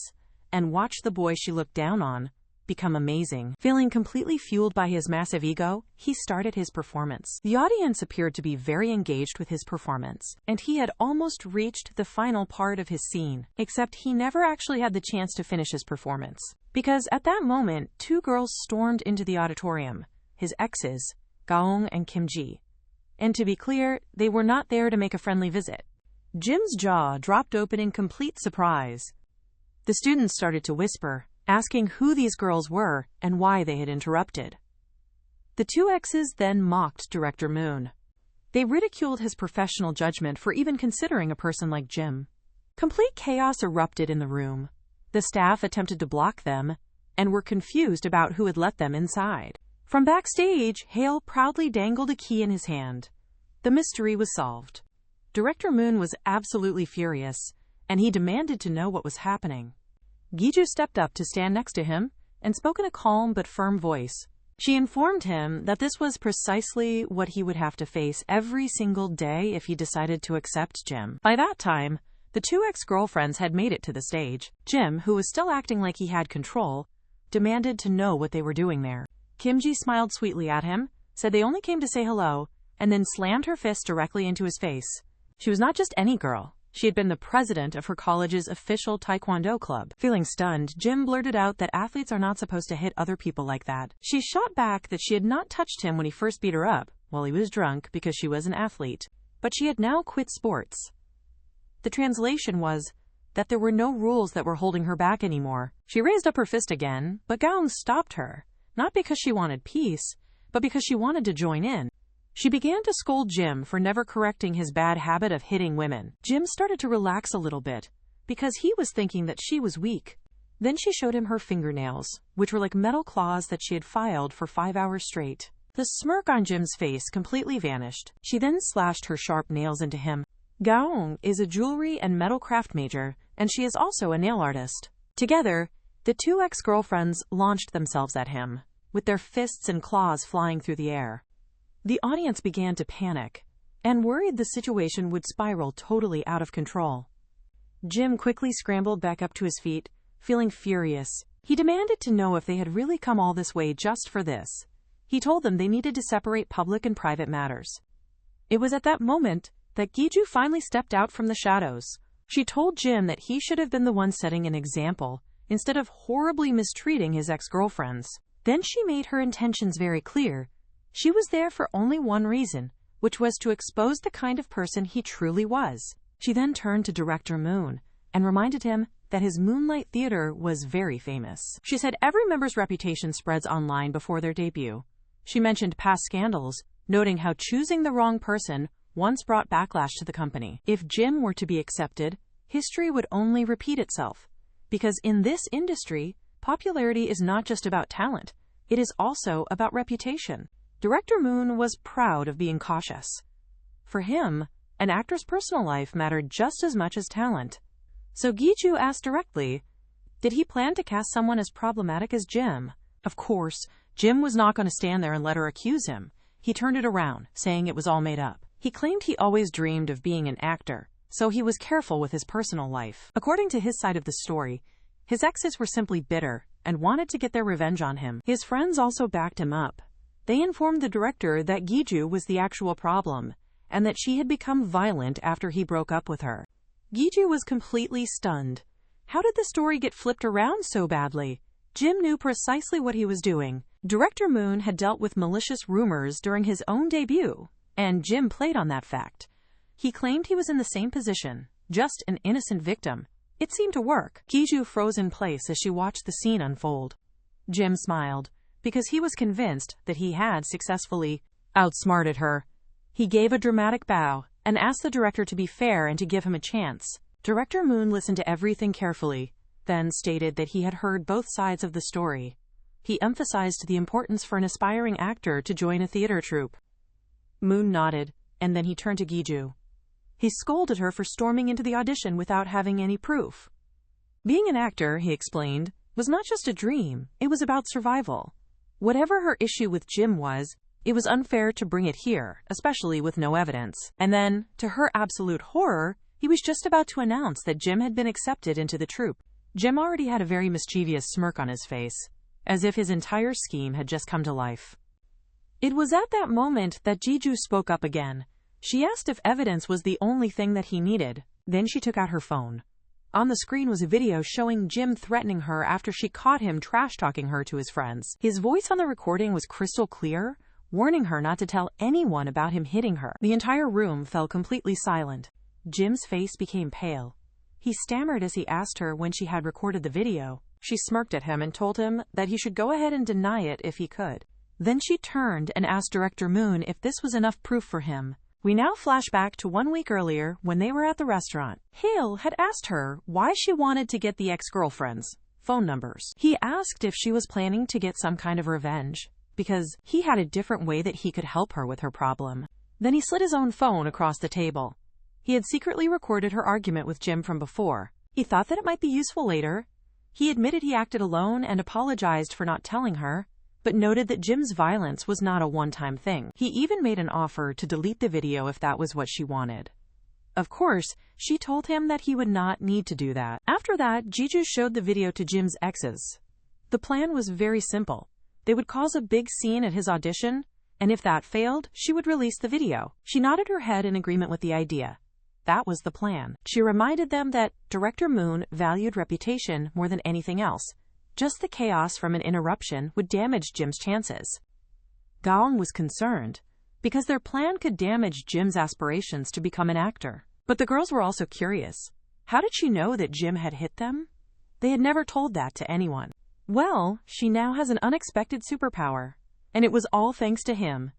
and watch the boy she looked down on become amazing. Feeling completely fueled by his massive ego, he started his performance. The audience appeared to be very engaged with his performance, and he had almost reached the final part of his scene, except he never actually had the chance to finish his performance. Because at that moment, two girls stormed into the auditorium, his exes, Gaong and Kimji. And to be clear, they were not there to make a friendly visit. Jim's jaw dropped open in complete surprise. The students started to whisper, asking who these girls were and why they had interrupted. The two exes then mocked Director Moon. They ridiculed his professional judgment for even considering a person like Jim. Complete chaos erupted in the room. The staff attempted to block them and were confused about who had let them inside. From backstage, Hale proudly dangled a key in his hand. The mystery was solved. Director Moon was absolutely furious, and he demanded to know what was happening. Giju stepped up to stand next to him and spoke in a calm but firm voice. She informed him that this was precisely what he would have to face every single day if he decided to accept Jim. By that time, the two ex-girlfriends had made it to the stage. Jim, who was still acting like he had control, demanded to know what they were doing there. Kimji smiled sweetly at him, said they only came to say hello, and then slammed her fist directly into his face. She was not just any girl. She had been the president of her college's official taekwondo club. Feeling stunned, Jim blurted out that athletes are not supposed to hit other people like that. She shot back that she had not touched him when he first beat her up, while he was drunk, because she was an athlete, but she had now quit sports. The translation was that there were no rules that were holding her back anymore. She raised up her fist again, but Gaon stopped her, not because she wanted peace, but because she wanted to join in. She began to scold Jim for never correcting his bad habit of hitting women. Jim started to relax a little bit, because he was thinking that she was weak. Then she showed him her fingernails, which were like metal claws that she had filed for 5 hours straight. The smirk on Jim's face completely vanished. She then slashed her sharp nails into him. Gaon is a jewelry and metal craft major, and she is also a nail artist. Together, the two ex-girlfriends launched themselves at him, with their fists and claws flying through the air. The audience began to panic, and worried the situation would spiral totally out of control. Jim quickly scrambled back up to his feet, feeling furious. He demanded to know if they had really come all this way just for this. He told them they needed to separate public and private matters. It was at that moment that Giju finally stepped out from the shadows. She told Jim that he should have been the one setting an example, instead of horribly mistreating his ex-girlfriends. Then she made her intentions very clear. She was there for only one reason, which was to expose the kind of person he truly was. She then turned to Director Moon and reminded him that his Moonlight Theater was very famous. She said every member's reputation spreads online before their debut. She mentioned past scandals, noting how choosing the wrong person once brought backlash to the company. If Jim were to be accepted, history would only repeat itself. Because in this industry, popularity is not just about talent, it is also about reputation. Director Moon was proud of being cautious. For him, an actor's personal life mattered just as much as talent. So Giju asked directly, did he plan to cast someone as problematic as Jim? Of course, Jim was not going to stand there and let her accuse him. He turned it around, saying it was all made up. He claimed he always dreamed of being an actor, so he was careful with his personal life. According to his side of the story, his exes were simply bitter and wanted to get their revenge on him. His friends also backed him up. They informed the director that Giju was the actual problem, and that she had become violent after he broke up with her. Giju was completely stunned. How did the story get flipped around so badly? Jim knew precisely what he was doing. Director Moon had dealt with malicious rumors during his own debut, and Jim played on that fact. He claimed he was in the same position, just an innocent victim. It seemed to work. Giju froze in place as she watched the scene unfold. Jim smiled, because he was convinced that he had successfully outsmarted her. He gave a dramatic bow and asked the director to be fair and to give him a chance. Director Moon listened to everything carefully, then stated that he had heard both sides of the story. He emphasized the importance for an aspiring actor to join a theater troupe. Moon nodded, and then he turned to Giju. He scolded her for storming into the audition without having any proof. Being an actor, he explained, was not just a dream, it was about survival. Whatever her issue with Jim was, it was unfair to bring it here, especially with no evidence. And then, to her absolute horror, he was just about to announce that Jim had been accepted into the troupe. Jim already had a very mischievous smirk on his face, as if his entire scheme had just come to life. It was at that moment that Giju spoke up again. She asked if evidence was the only thing that he needed. Then she took out her phone. On the screen was a video showing Jim threatening her after she caught him trash-talking her to his friends. His voice on the recording was crystal clear, warning her not to tell anyone about him hitting her. The entire room fell completely silent. Jim's face became pale. He stammered as he asked her when she had recorded the video. She smirked at him and told him that he should go ahead and deny it if he could. Then she turned and asked Director Moon if this was enough proof for him. We now flash back to 1 week earlier when they were at the restaurant. Hale had asked her why she wanted to get the ex-girlfriends' phone numbers. He asked if she was planning to get some kind of revenge, because he had a different way that he could help her with her problem. Then he slid his own phone across the table. He had secretly recorded her argument with Jim from before. He thought that it might be useful later. He admitted he acted alone and apologized for not telling her, but noted that Jim's violence was not a one-time thing. He even made an offer to delete the video if that was what she wanted. Of course, she told him that he would not need to do that. After that, Giju showed the video to Jim's exes. The plan was very simple. They would cause a big scene at his audition, and if that failed, she would release the video. She nodded her head in agreement with the idea. That was the plan. She reminded them that Director Moon valued reputation more than anything else. Just the chaos from an interruption would damage Jim's chances. Gaong was concerned, because their plan could damage Jim's aspirations to become an actor. But the girls were also curious. How did she know that Jim had hit them? They had never told that to anyone. Well, she now has an unexpected superpower, and it was all thanks to him.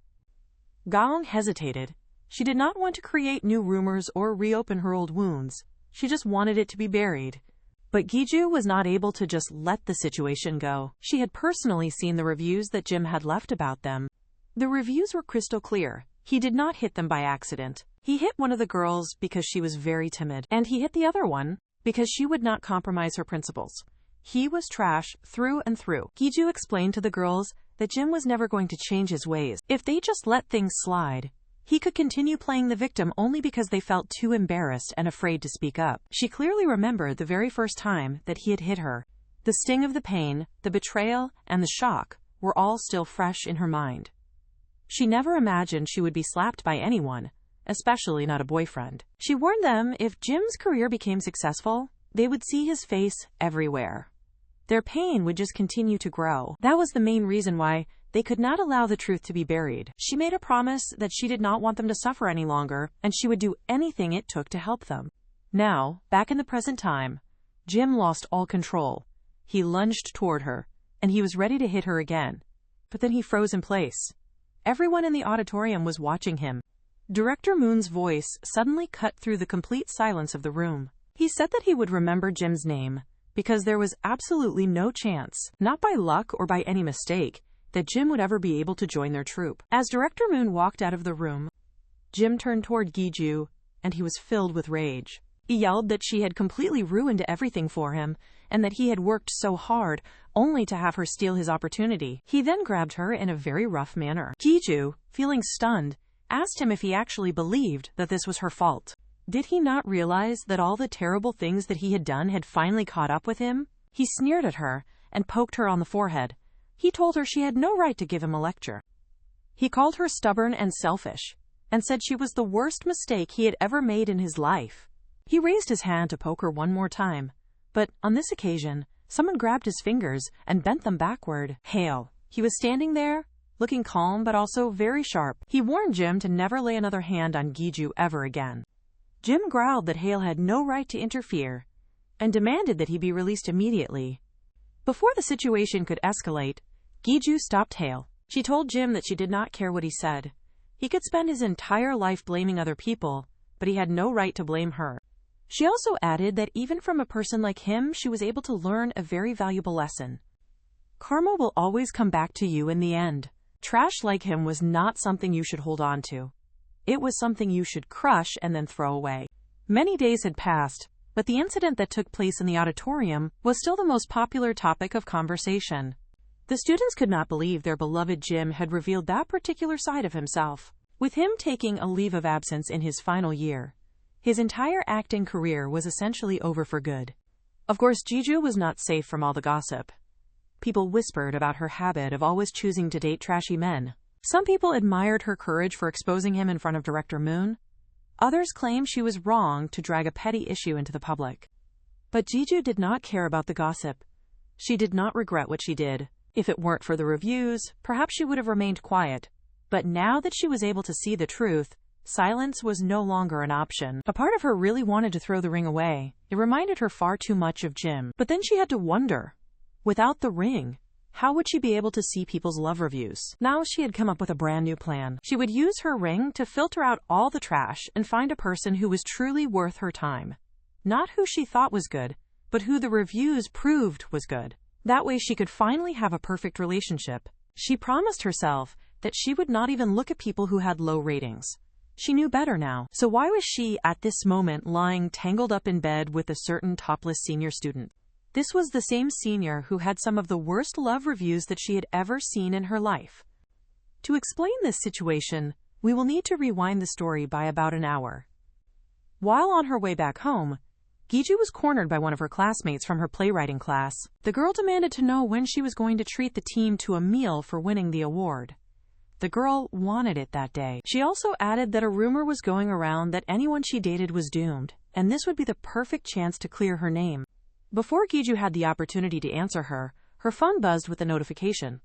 Gaong hesitated. She did not want to create new rumors or reopen her old wounds. She just wanted it to be buried. But Giju was not able to just let the situation go. She had personally seen the reviews that Jim had left about them. The reviews were crystal clear. He did not hit them by accident. He hit one of the girls because she was very timid, and he hit the other one because she would not compromise her principles. He was trash through and through. Giju explained to the girls that Jim was never going to change his ways. If they just let things slide, he could continue playing the victim only because they felt too embarrassed and afraid to speak up. She clearly remembered the very first time that he had hit her. The sting of the pain, the betrayal, and the shock were all still fresh in her mind. She never imagined she would be slapped by anyone, especially not a boyfriend. She warned them if Jim's career became successful, they would see his face everywhere. Their pain would just continue to grow. That was the main reason why they could not allow the truth to be buried. She made a promise that she did not want them to suffer any longer, and she would do anything it took to help them. Now, back in the present time, Jim lost all control. He lunged toward her, and he was ready to hit her again. But then he froze in place. Everyone in the auditorium was watching him. Director Moon's voice suddenly cut through the complete silence of the room. He said that he would remember Jim's name, because there was absolutely no chance, not by luck or by any mistake, that Jim would ever be able to join their troupe. As Director Moon walked out of the room, Jim turned toward Giju, and he was filled with rage. He yelled that she had completely ruined everything for him, and that he had worked so hard, only to have her steal his opportunity. He then grabbed her in a very rough manner. Giju, feeling stunned, asked him if he actually believed that this was her fault. Did he not realize that all the terrible things that he had done had finally caught up with him? He sneered at her and poked her on the forehead. He told her she had no right to give him a lecture. He called her stubborn and selfish, and said she was the worst mistake he had ever made in his life. He raised his hand to poke her one more time, but on this occasion, someone grabbed his fingers and bent them backward. Hale. He was standing there, looking calm but also very sharp. He warned Jim to never lay another hand on Giju ever again. Jim growled that Hale had no right to interfere, and demanded that he be released immediately. Before the situation could escalate, Giju stopped Hale. She told Jim that she did not care what he said. He could spend his entire life blaming other people, but he had no right to blame her. She also added that even from a person like him, she was able to learn a very valuable lesson. Karma will always come back to you in the end. Trash like him was not something you should hold on to. It was something you should crush and then throw away. Many days had passed, but the incident that took place in the auditorium was still the most popular topic of conversation. The students could not believe their beloved Jim had revealed that particular side of himself. With him taking a leave of absence in his final year, his entire acting career was essentially over for good. Of course, Giju was not safe from all the gossip. People whispered about her habit of always choosing to date trashy men. Some people admired her courage for exposing him in front of Director Moon. Others claimed she was wrong to drag a petty issue into the public. But Giju did not care about the gossip. She did not regret what she did. If it weren't for the reviews, perhaps she would have remained quiet. But now that she was able to see the truth, silence was no longer an option. A part of her really wanted to throw the ring away. It reminded her far too much of Jim. But then she had to wonder, without the ring, how would she be able to see people's love reviews? Now she had come up with a brand new plan. She would use her ring to filter out all the trash and find a person who was truly worth her time. Not who she thought was good, but who the reviews proved was good. That way she could finally have a perfect relationship. She promised herself that she would not even look at people who had low ratings. She knew better now. So why was she, at this moment, lying tangled up in bed with a certain topless senior student? This was the same senior who had some of the worst love reviews that she had ever seen in her life. To explain this situation, we will need to rewind the story by about an hour. While on her way back home, Giju was cornered by one of her classmates from her playwriting class. The girl demanded to know when she was going to treat the team to a meal for winning the award. The girl wanted it that day. She also added that a rumor was going around that anyone she dated was doomed, and this would be the perfect chance to clear her name. Before Giju had the opportunity to answer her, her phone buzzed with a notification.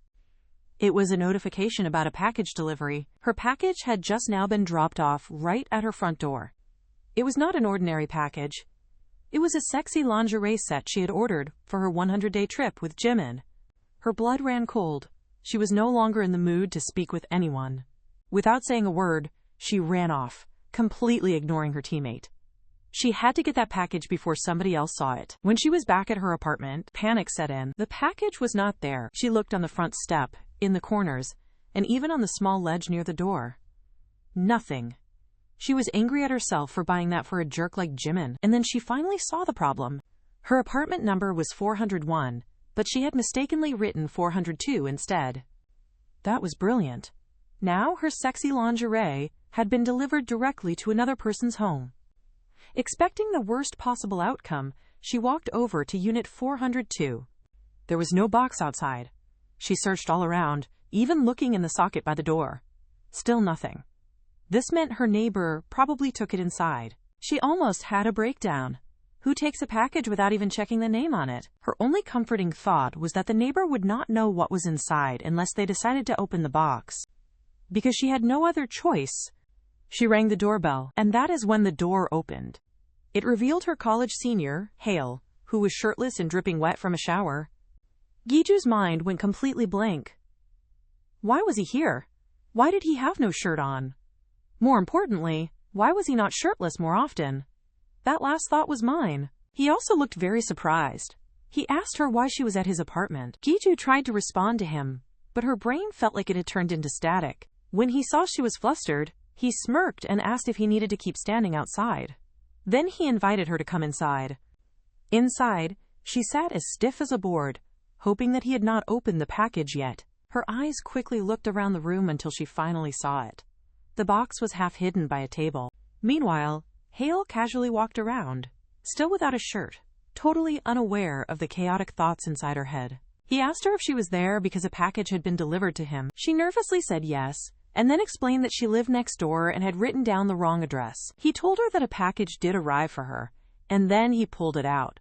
It was a notification about a package delivery. Her package had just now been dropped off right at her front door. It was not an ordinary package. It was a sexy lingerie set she had ordered for her 100-day trip with Jimn. Her blood ran cold. She was no longer in the mood to speak with anyone. Without saying a word, she ran off, completely ignoring her teammate. She had to get that package before somebody else saw it. When she was back at her apartment, panic set in. The package was not there. She looked on the front step, in the corners, and even on the small ledge near the door. Nothing. She was angry at herself for buying that for a jerk like Jimn, and then she finally saw the problem. Her apartment number was 401, but she had mistakenly written 402 instead. That was brilliant. Now her sexy lingerie had been delivered directly to another person's home. Expecting the worst possible outcome, she walked over to Unit 402. There was no box outside. She searched all around, even looking in the socket by the door. Still nothing. This meant her neighbor probably took it inside. She almost had a breakdown. Who takes a package without even checking the name on it? Her only comforting thought was that the neighbor would not know what was inside unless they decided to open the box. Because she had no other choice, she rang the doorbell, and that is when the door opened. It revealed her college senior, Hale, who was shirtless and dripping wet from a shower. Giju's mind went completely blank. Why was he here? Why did he have no shirt on? More importantly, why was he not shirtless more often? That last thought was mine. He also looked very surprised. He asked her why she was at his apartment. Giju tried to respond to him, but her brain felt like it had turned into static. When he saw she was flustered, he smirked and asked if he needed to keep standing outside. Then he invited her to come inside. Inside, she sat as stiff as a board, hoping that he had not opened the package yet. Her eyes quickly looked around the room until she finally saw it. The box was half hidden by a table. Meanwhile, Hale casually walked around, still without a shirt, totally unaware of the chaotic thoughts inside her head. He asked her if she was there because a package had been delivered to him. She nervously said yes, and then explained that she lived next door and had written down the wrong address. He told her that a package did arrive for her, and then he pulled it out.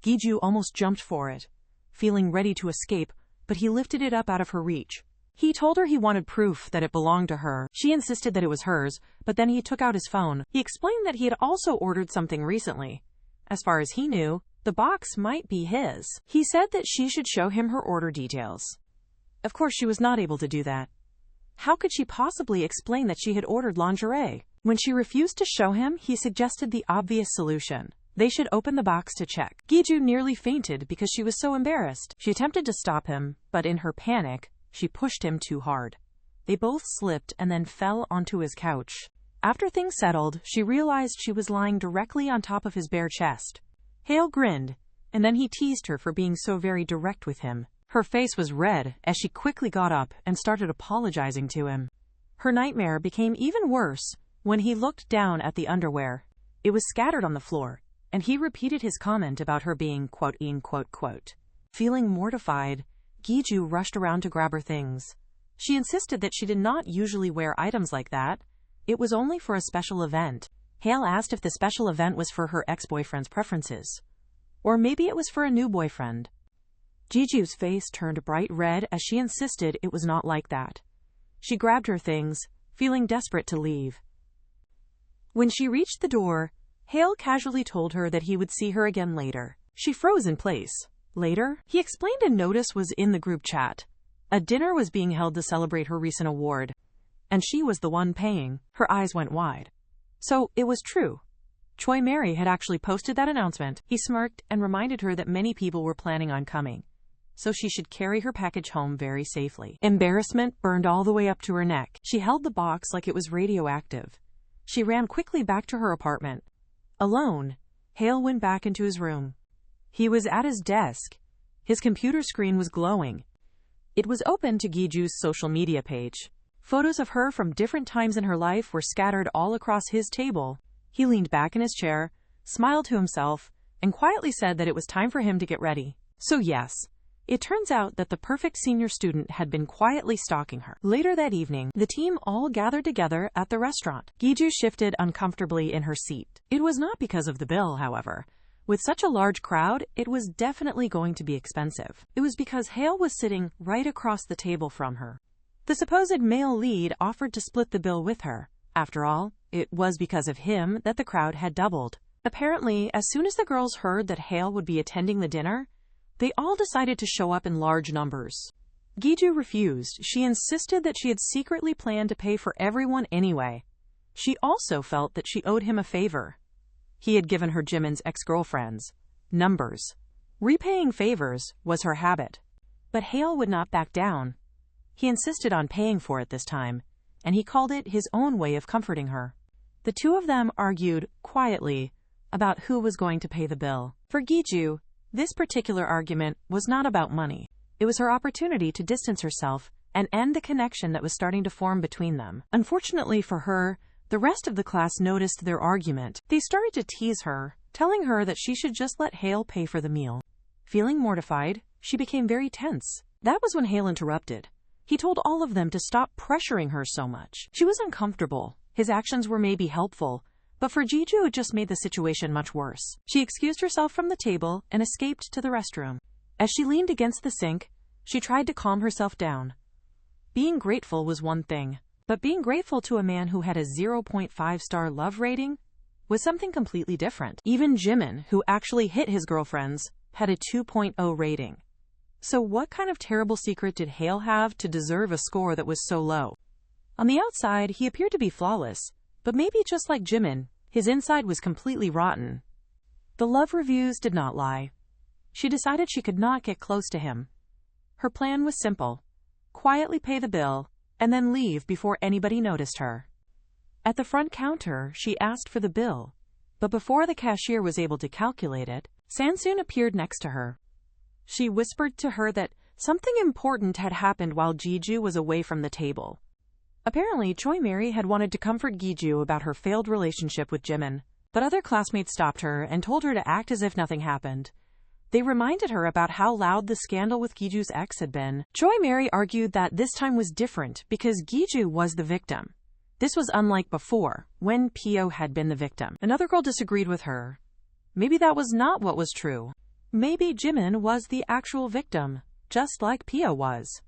Giju almost jumped for it, feeling ready to escape, but he lifted it up out of her reach. He told her he wanted proof that it belonged to her. She insisted that it was hers, but then he took out his phone. He explained that he had also ordered something recently. As far as he knew, the box might be his. He said that she should show him her order details. Of course, she was not able to do that. How could she possibly explain that she had ordered lingerie? When she refused to show him, he suggested the obvious solution. They should open the box to check. Giju nearly fainted because she was so embarrassed. She attempted to stop him, but in her panic, she pushed him too hard. They both slipped and then fell onto his couch. After things settled, she realized she was lying directly on top of his bare chest. Hale grinned, and then he teased her for being so very direct with him. Her face was red as she quickly got up and started apologizing to him. Her nightmare became even worse when he looked down at the underwear. It was scattered on the floor, and he repeated his comment about her being quote. Feeling mortified, Giju rushed around to grab her things. She insisted that she did not usually wear items like that. It was only for a special event. Hale asked if the special event was for her ex-boyfriend's preferences. Or maybe it was for a new boyfriend. Giju's face turned bright red as she insisted it was not like that. She grabbed her things, feeling desperate to leave. When she reached the door, Hale casually told her that he would see her again later. She froze in place. Later, he explained a notice was in the group chat. A dinner was being held to celebrate her recent award, and she was the one paying. Her eyes went wide. So, it was true. Choi Mary had actually posted that announcement. He smirked and reminded her that many people were planning on coming, so she should carry her package home very safely. Embarrassment burned all the way up to her neck. She held the box like it was radioactive. She ran quickly back to her apartment. Alone, Hale went back into his room. He was at his desk. His computer screen was glowing. It was open to Giju's social media page. Photos of her from different times in her life were scattered all across his table. He leaned back in his chair, smiled to himself, and quietly said that it was time for him to get ready. So yes, it turns out that the perfect senior student had been quietly stalking her. Later that evening, the team all gathered together at the restaurant. Giju shifted uncomfortably in her seat. It was not because of the bill, however. With such a large crowd, it was definitely going to be expensive. It was because Hale was sitting right across the table from her. The supposed male lead offered to split the bill with her. After all, it was because of him that the crowd had doubled. Apparently, as soon as the girls heard that Hale would be attending the dinner, they all decided to show up in large numbers. Giju refused. She insisted that she had secretly planned to pay for everyone anyway. She also felt that she owed him a favor. He had given her Jimin's ex-girlfriends numbers. Repaying favors was her habit. But Hale would not back down. He insisted on paying for it this time, and he called it his own way of comforting her. The two of them argued quietly about who was going to pay the bill. For Giju, this particular argument was not about money. It was her opportunity to distance herself and end the connection that was starting to form between them. Unfortunately for her, the rest of the class noticed their argument. They started to tease her, telling her that she should just let Hale pay for the meal. Feeling mortified, she became very tense. That was when Hale interrupted. He told all of them to stop pressuring her so much. She was uncomfortable. His actions were maybe helpful, but for Giju it just made the situation much worse. She excused herself from the table and escaped to the restroom. As she leaned against the sink, she tried to calm herself down. Being grateful was one thing, but being grateful to a man who had a 0.5-star love rating was something completely different. Even Jimn, who actually hit his girlfriends, had a 2.0 rating. So what kind of terrible secret did Hale have to deserve a score that was so low? On the outside, he appeared to be flawless, but maybe just like Jimn, his inside was completely rotten. The love reviews did not lie. She decided she could not get close to him. Her plan was simple: quietly pay the bill, and then leave before anybody noticed her. At the front counter, she asked for the bill, but before the cashier was able to calculate it, Sansoon appeared next to her. She whispered to her that something important had happened while Giju was away from the table. Apparently, Choi Mary had wanted to comfort Giju about her failed relationship with Jimn, but other classmates stopped her and told her to act as if nothing happened. They reminded her about how loud the scandal with Giju's ex had been. Choi Mary argued that this time was different because Giju was the victim. This was unlike before, when Pio had been the victim. Another girl disagreed with her. Maybe that was not what was true. Maybe Jimn was the actual victim, just like Pio was.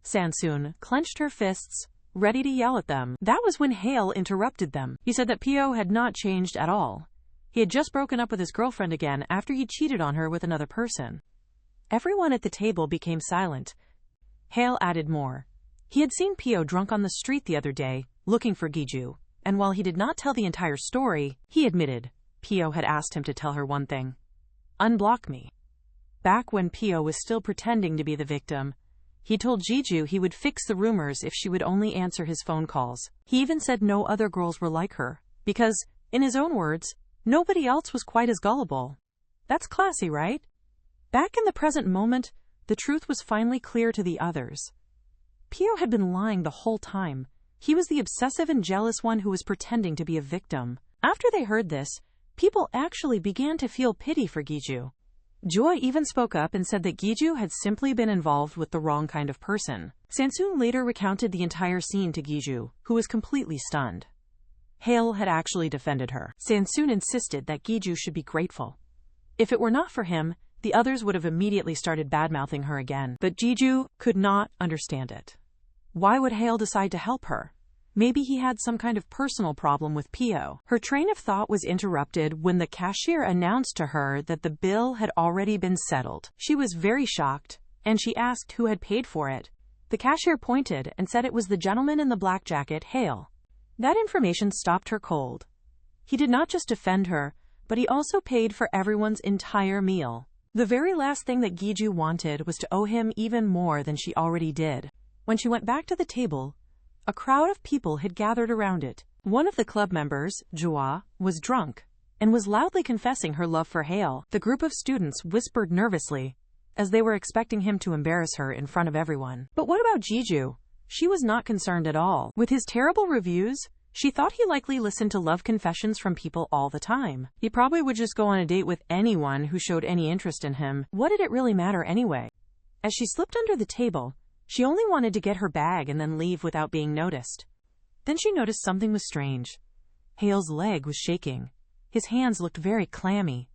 Sansoon clenched her fists, ready to yell at them. That was when Hale interrupted them. He said that Pio had not changed at all. He had just broken up with his girlfriend again after he cheated on her with another person. Everyone at the table became silent. Hale added more. He had seen Pio drunk on the street the other day, looking for Giju, and while he did not tell the entire story, he admitted Pio had asked him to tell her one thing: unblock me. Back when Pio was still pretending to be the victim, he told Giju he would fix the rumors if she would only answer his phone calls. He even said no other girls were like her, because, in his own words, nobody else was quite as gullible. That's classy, right? Back in the present moment, the truth was finally clear to the others. Pio had been lying the whole time. He was the obsessive and jealous one who was pretending to be a victim. After they heard this, people actually began to feel pity for Giju. Joy even spoke up and said that Giju had simply been involved with the wrong kind of person. Sansoon later recounted the entire scene to Giju, who was completely stunned. Hale had actually defended her. Sansoon insisted that Giju should be grateful. If it were not for him, the others would have immediately started bad-mouthing her again. But Giju could not understand it. Why would Hale decide to help her? Maybe he had some kind of personal problem with Pio. Her train of thought was interrupted when the cashier announced to her that the bill had already been settled. She was very shocked, and she asked who had paid for it. The cashier pointed and said it was the gentleman in the black jacket, Hale. That information stopped her cold. He did not just defend her, but he also paid for everyone's entire meal. The very last thing that Giju wanted was to owe him even more than she already did. When she went back to the table, a crowd of people had gathered around it. One of the club members, Joa, was drunk, and was loudly confessing her love for Hale. The group of students whispered nervously, as they were expecting him to embarrass her in front of everyone. But what about Giju? She was not concerned at all. With his terrible reviews, she thought he likely listened to love confessions from people all the time. He probably would just go on a date with anyone who showed any interest in him. What did it really matter anyway? As she slipped under the table, she only wanted to get her bag and then leave without being noticed. Then she noticed something was strange. Hale's leg was shaking. His hands looked very clammy.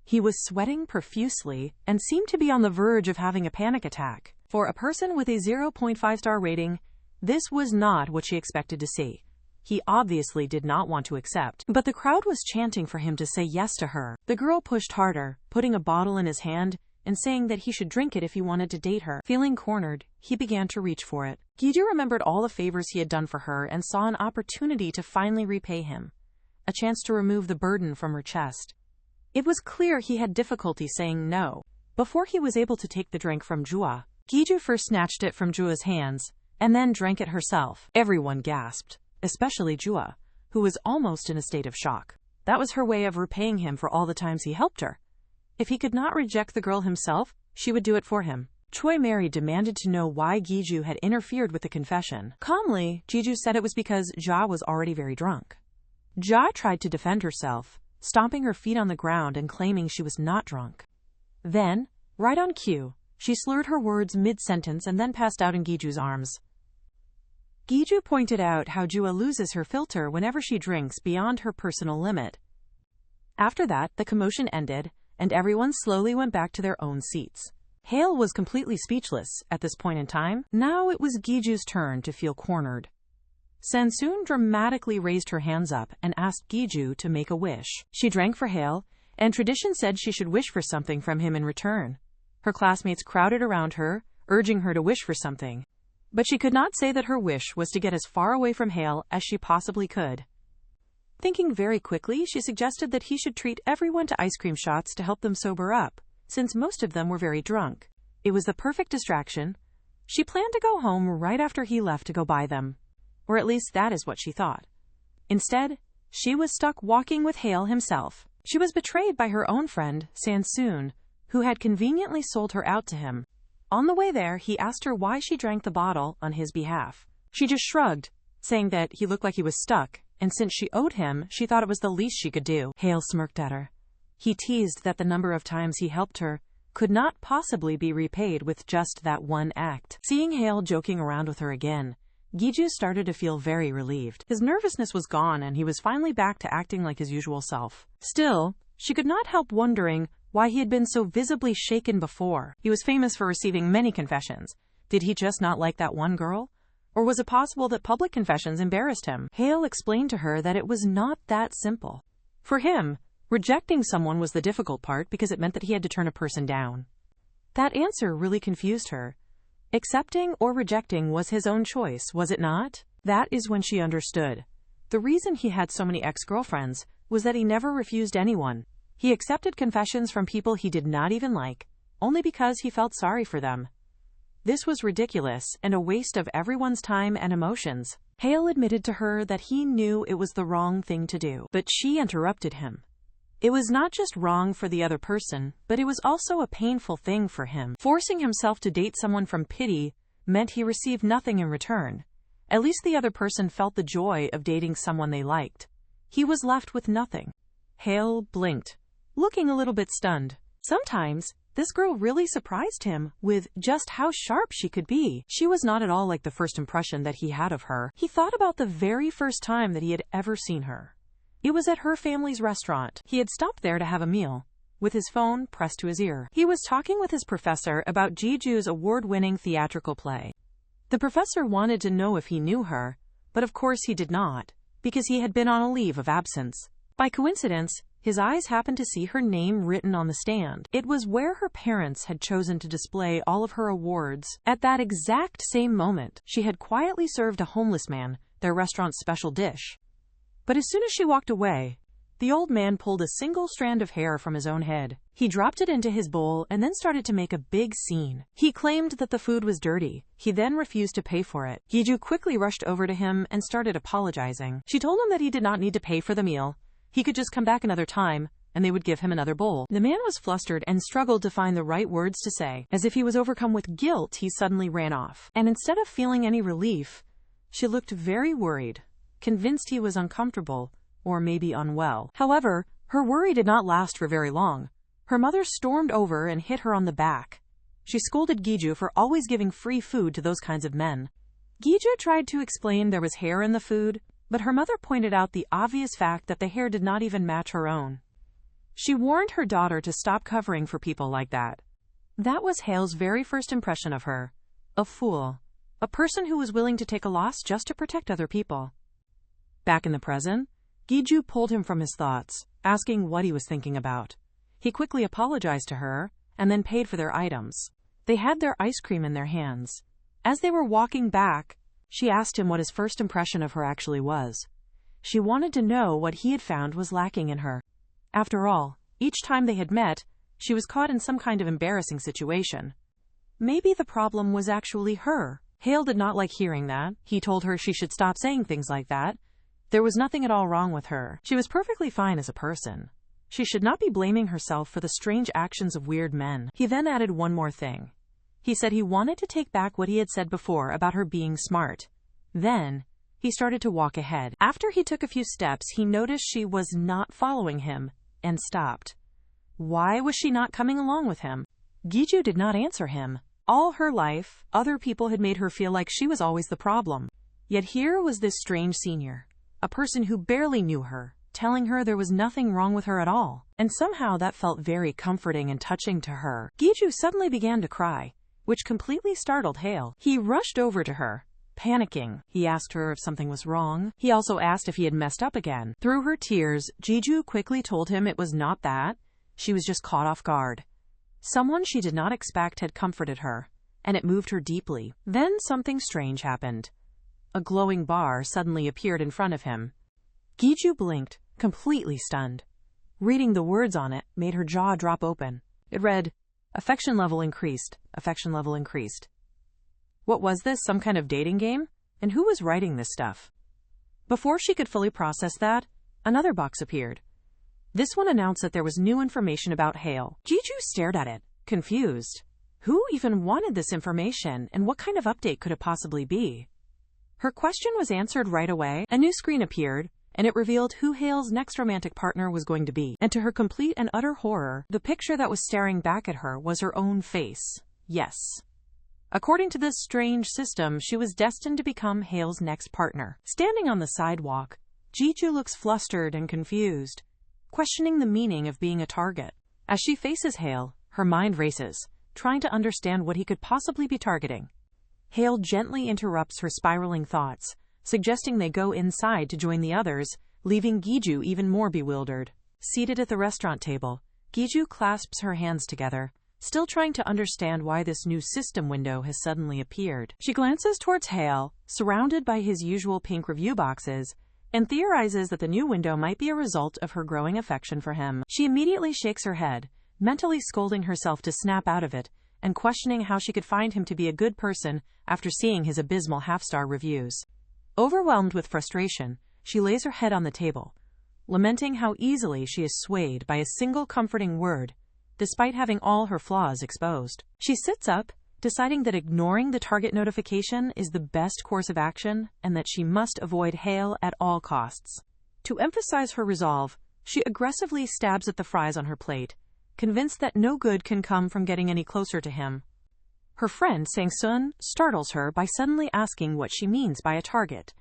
He was sweating profusely and seemed to be on the verge of having a panic attack. For a person with a 0.5-star rating, this was not what she expected to see. He obviously did not want to accept, but the crowd was chanting for him to say yes to her. The girl pushed harder, putting a bottle in his hand and saying that he should drink it if he wanted to date her. Feeling cornered, he began to reach for it. Giju remembered all the favors he had done for her and saw an opportunity to finally repay him, a chance to remove the burden from her chest. It was clear he had difficulty saying no. Before he was able to take the drink from Jua, Giju first snatched it from Jua's hands and then drank it herself. Everyone gasped, especially Jua, who was almost in a state of shock. That was her way of repaying him for all the times he helped her. If he could not reject the girl himself, she would do it for him. Choi Mary demanded to know why Giju had interfered with the confession. Calmly, Giju said it was because Ja was already very drunk. Ja tried to defend herself, stomping her feet on the ground and claiming she was not drunk. Then, right on cue, she slurred her words mid-sentence and then passed out in Giju's arms. Giju pointed out how Jua loses her filter whenever she drinks beyond her personal limit. After that, the commotion ended, and everyone slowly went back to their own seats. Hale was completely speechless at this point in time. Now it was Giju's turn to feel cornered. Sansoon dramatically raised her hands up and asked Giju to make a wish. She drank for Hale, and tradition said she should wish for something from him in return. Her classmates crowded around her, urging her to wish for something. But she could not say that her wish was to get as far away from Hale as she possibly could. Thinking very quickly, she suggested that he should treat everyone to ice cream shots to help them sober up, since most of them were very drunk. It was the perfect distraction. She planned to go home right after he left to go buy them. Or at least that is what she thought. Instead, she was stuck walking with Hale himself. She was betrayed by her own friend, Sansoon, who had conveniently sold her out to him. On the way there, he asked her why she drank the bottle on his behalf. She just shrugged, saying that he looked like he was stuck, and since she owed him, she thought it was the least she could do. Hale smirked at her. He teased that the number of times he helped her could not possibly be repaid with just that one act. Seeing Hale joking around with her again, Giju started to feel very relieved. His nervousness was gone, and he was finally back to acting like his usual self. Still, she could not help wondering why he had been so visibly shaken before. He was famous for receiving many confessions. Did he just not like that one girl? Or was it possible that public confessions embarrassed him? Hale explained to her that it was not that simple. For him, rejecting someone was the difficult part because it meant that he had to turn a person down. That answer really confused her. Accepting or rejecting was his own choice, was it not? That is when she understood. The reason he had so many ex-girlfriends was that he never refused anyone. He accepted confessions from people he did not even like, only because he felt sorry for them. This was ridiculous and a waste of everyone's time and emotions. Hale admitted to her that he knew it was the wrong thing to do, but she interrupted him. It was not just wrong for the other person, but it was also a painful thing for him. Forcing himself to date someone from pity meant he received nothing in return. At least the other person felt the joy of dating someone they liked. He was left with nothing. Hale blinked, looking a little bit stunned. Sometimes, this girl really surprised him with just how sharp she could be. She was not at all like the first impression that he had of her. He thought about the very first time that he had ever seen her. It was at her family's restaurant. He had stopped there to have a meal, with his phone pressed to his ear. He was talking with his professor about Giju's award-winning theatrical play. The professor wanted to know if he knew her, but of course he did not, because he had been on a leave of absence. By coincidence, his eyes happened to see her name written on the stand. It was where her parents had chosen to display all of her awards. At that exact same moment, she had quietly served a homeless man their restaurant's special dish. But as soon as she walked away, the old man pulled a single strand of hair from his own head. He dropped it into his bowl and then started to make a big scene. He claimed that the food was dirty. He then refused to pay for it. Giju quickly rushed over to him and started apologizing. She told him that he did not need to pay for the meal. He could just come back another time, and they would give him another bowl. The man was flustered and struggled to find the right words to say. As if he was overcome with guilt, he suddenly ran off. And instead of feeling any relief, she looked very worried, convinced he was uncomfortable, or maybe unwell. However, her worry did not last for very long. Her mother stormed over and hit her on the back. She scolded Giju for always giving free food to those kinds of men. Giju tried to explain there was hair in the food, but her mother pointed out the obvious fact that the hair did not even match her own. She warned her daughter to stop covering for people like that. That was Hale's very first impression of her. A fool. A person who was willing to take a loss just to protect other people. Back in the present, Giju pulled him from his thoughts, asking what he was thinking about. He quickly apologized to her, and then paid for their items. They had their ice cream in their hands. As they were walking back, she asked him what his first impression of her actually was. She wanted to know what he had found was lacking in her. After all, each time they had met, she was caught in some kind of embarrassing situation. Maybe the problem was actually her. Hale did not like hearing that. He told her she should stop saying things like that. There was nothing at all wrong with her. She was perfectly fine as a person. She should not be blaming herself for the strange actions of weird men. He then added one more thing. He said he wanted to take back what he had said before about her being smart. Then, he started to walk ahead. After he took a few steps, he noticed she was not following him, and stopped. Why was she not coming along with him? Giju did not answer him. All her life, other people had made her feel like she was always the problem. Yet here was this strange senior, a person who barely knew her, telling her there was nothing wrong with her at all. And somehow that felt very comforting and touching to her. Giju suddenly began to cry, which completely startled Hale. He rushed over to her, panicking. He asked her if something was wrong. He also asked if he had messed up again. Through her tears, Giju quickly told him it was not that. She was just caught off guard. Someone she did not expect had comforted her, and it moved her deeply. Then something strange happened. A glowing bar suddenly appeared in front of him. Giju blinked, completely stunned. Reading the words on it made her jaw drop open. It read, "Affection level increased. Affection level increased." What was this, some kind of dating game? And who was writing this stuff? Before she could fully process that, another box appeared. This one announced that there was new information about Hale. Giju stared at it, confused. Who even wanted this information, and what kind of update could it possibly be? Her question was answered right away. A new screen appeared, and it revealed who Hale's next romantic partner was going to be. And to her complete and utter horror, the picture that was staring back at her was her own face. Yes. According to this strange system, she was destined to become Hale's next partner. Standing on the sidewalk, Giju looks flustered and confused, questioning the meaning of being a target. As she faces Hale, her mind races, trying to understand what he could possibly be targeting. Hale gently interrupts her spiraling thoughts, suggesting they go inside to join the others, leaving Giju even more bewildered. Seated at the restaurant table, Giju clasps her hands together, still trying to understand why this new system window has suddenly appeared. She glances towards Hale, surrounded by his usual pink review boxes, and theorizes that the new window might be a result of her growing affection for him. She immediately shakes her head, mentally scolding herself to snap out of it, and questioning how she could find him to be a good person after seeing his abysmal half-star reviews. Overwhelmed with frustration, she lays her head on the table, lamenting how easily she is swayed by a single comforting word, despite having all her flaws exposed. She sits up, deciding that ignoring the target notification is the best course of action and that she must avoid Hale at all costs. To emphasize her resolve, she aggressively stabs at the fries on her plate, convinced that no good can come from getting any closer to him. Her friend Sang-sun startles her by suddenly asking what she means by a target.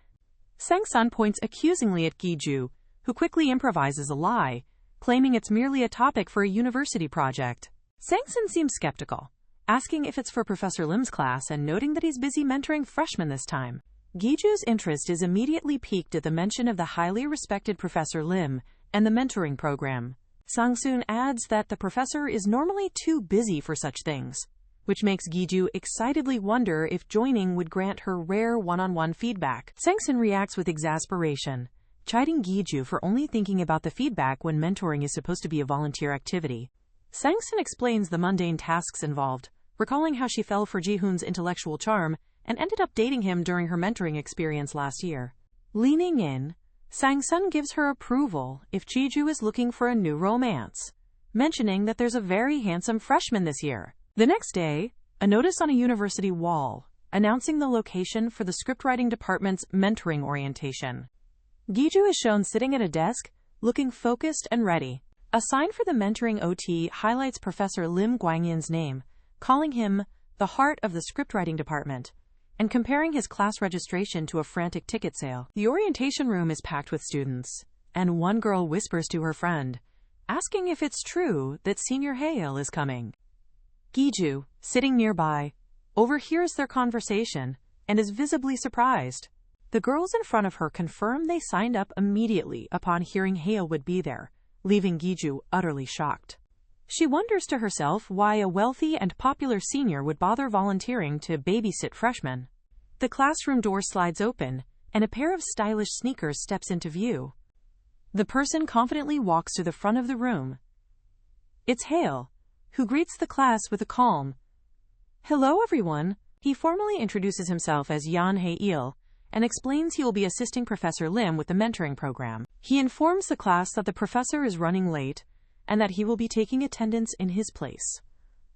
Sang-sun points accusingly at Giju, who quickly improvises a lie, claiming it's merely a topic for a university project. Sang-sun seems skeptical, asking if it's for Professor Lim's class and noting that he's busy mentoring freshmen this time. Giju's interest is immediately piqued at the mention of the highly respected Professor Lim and the mentoring program. Sang-sun adds that the professor is normally too busy for such things, which makes Giju excitedly wonder if joining would grant her rare one-on-one feedback. Sang-sun reacts with exasperation, chiding Giju for only thinking about the feedback when mentoring is supposed to be a volunteer activity. Sang-sun explains the mundane tasks involved, recalling how she fell for Ji-hoon's intellectual charm and ended up dating him during her mentoring experience last year. Leaning in, Sang-sun gives her approval if Giju is looking for a new romance, mentioning that there's a very handsome freshman this year. The next day, a notice on a university wall announcing the location for the scriptwriting department's mentoring orientation. Giju is shown sitting at a desk, looking focused and ready. A sign for the mentoring OT highlights Professor Lim Guangyin's name, calling him the heart of the scriptwriting department, and comparing his class registration to a frantic ticket sale. The orientation room is packed with students, and one girl whispers to her friend, asking if it's true that Senior Hale is coming. Giju, sitting nearby, overhears their conversation and is visibly surprised. The girls in front of her confirm they signed up immediately upon hearing Hale would be there, leaving Giju utterly shocked. She wonders to herself why a wealthy and popular senior would bother volunteering to babysit freshmen. The classroom door slides open, and a pair of stylish sneakers steps into view. The person confidently walks to the front of the room. It's Hale, who greets the class with a calm, "Hello, everyone." He formally introduces himself as Yan Hae-il and explains he will be assisting Professor Lim with the mentoring program. He informs the class that the professor is running late and that he will be taking attendance in his place.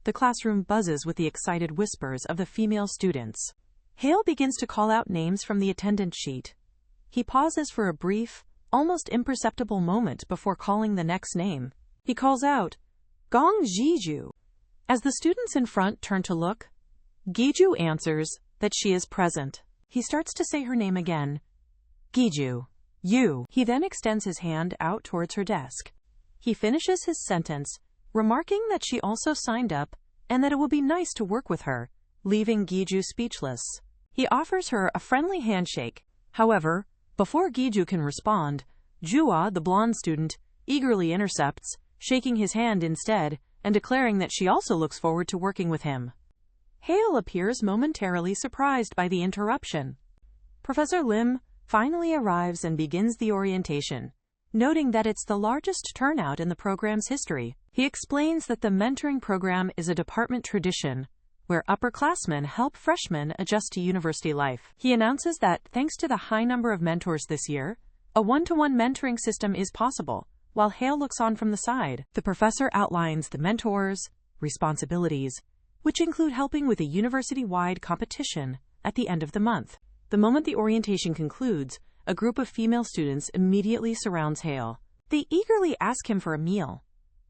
The classroom buzzes with the excited whispers of the female students. Hale begins to call out names from the attendance sheet. He pauses for a brief, almost imperceptible moment before calling the next name. He calls out, "Gong Giju." As the students in front turn to look, Giju answers that she is present. He starts to say her name again, "Giju, you." He then extends his hand out towards her desk. He finishes his sentence, remarking that she also signed up and that it would be nice to work with her, leaving Giju speechless. He offers her a friendly handshake. However, before Giju can respond, Jua, the blonde student, eagerly intercepts, shaking his hand instead and declaring that she also looks forward to working with him. Hale appears momentarily surprised by the interruption. Professor Lim finally arrives and begins the orientation, noting that it's the largest turnout in the program's history. He explains that the mentoring program is a department tradition where upperclassmen help freshmen adjust to university life. He announces that, thanks to the high number of mentors this year, a one-to-one mentoring system is possible, while Hale looks on from the side. The professor outlines the mentors' responsibilities, which include helping with a university-wide competition at the end of the month. The moment the orientation concludes, a group of female students immediately surrounds Hale. They eagerly ask him for a meal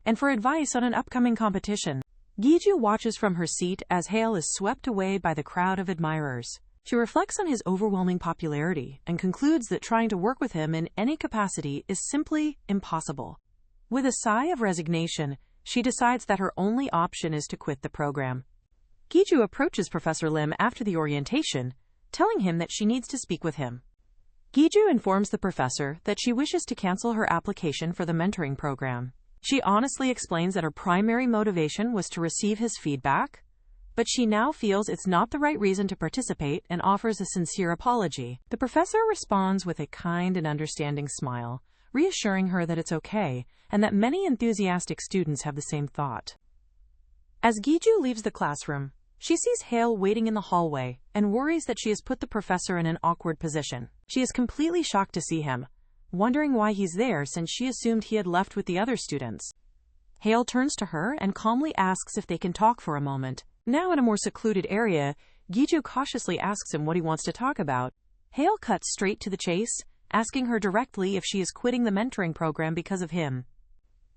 and for advice on an upcoming competition. Giju watches from her seat as Hale is swept away by the crowd of admirers. She reflects on his overwhelming popularity and concludes that trying to work with him in any capacity is simply impossible. With a sigh of resignation, she decides that her only option is to quit the program. Giju approaches Professor Lim after the orientation, telling him that she needs to speak with him. Giju informs the professor that she wishes to cancel her application for the mentoring program. She honestly explains that her primary motivation was to receive his feedback, but she now feels it's not the right reason to participate and offers a sincere apology. The professor responds with a kind and understanding smile, reassuring her that it's okay and that many enthusiastic students have the same thought. As Giju leaves the classroom, she sees Hale waiting in the hallway and worries that she has put the professor in an awkward position. She is completely shocked to see him, wondering why he's there since she assumed he had left with the other students. Hale turns to her and calmly asks if they can talk for a moment. Now in a more secluded area, Giju cautiously asks him what he wants to talk about. Hale cuts straight to the chase, asking her directly if she is quitting the mentoring program because of him.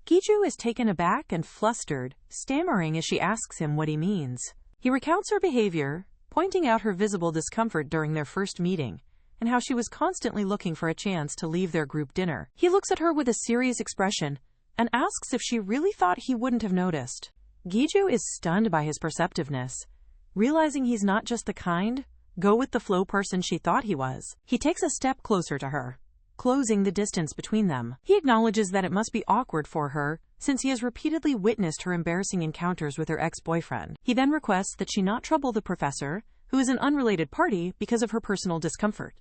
Giju is taken aback and flustered, stammering as she asks him what he means. He recounts her behavior, pointing out her visible discomfort during their first meeting, and how she was constantly looking for a chance to leave their group dinner. He looks at her with a serious expression and asks if she really thought he wouldn't have noticed. Giju is stunned by his perceptiveness, realizing he's not just the kind, go-with-the-flow person she thought he was. He takes a step closer to her, closing the distance between them. He acknowledges that it must be awkward for her, since he has repeatedly witnessed her embarrassing encounters with her ex-boyfriend. He then requests that she not trouble the professor, who is an unrelated party, because of her personal discomfort.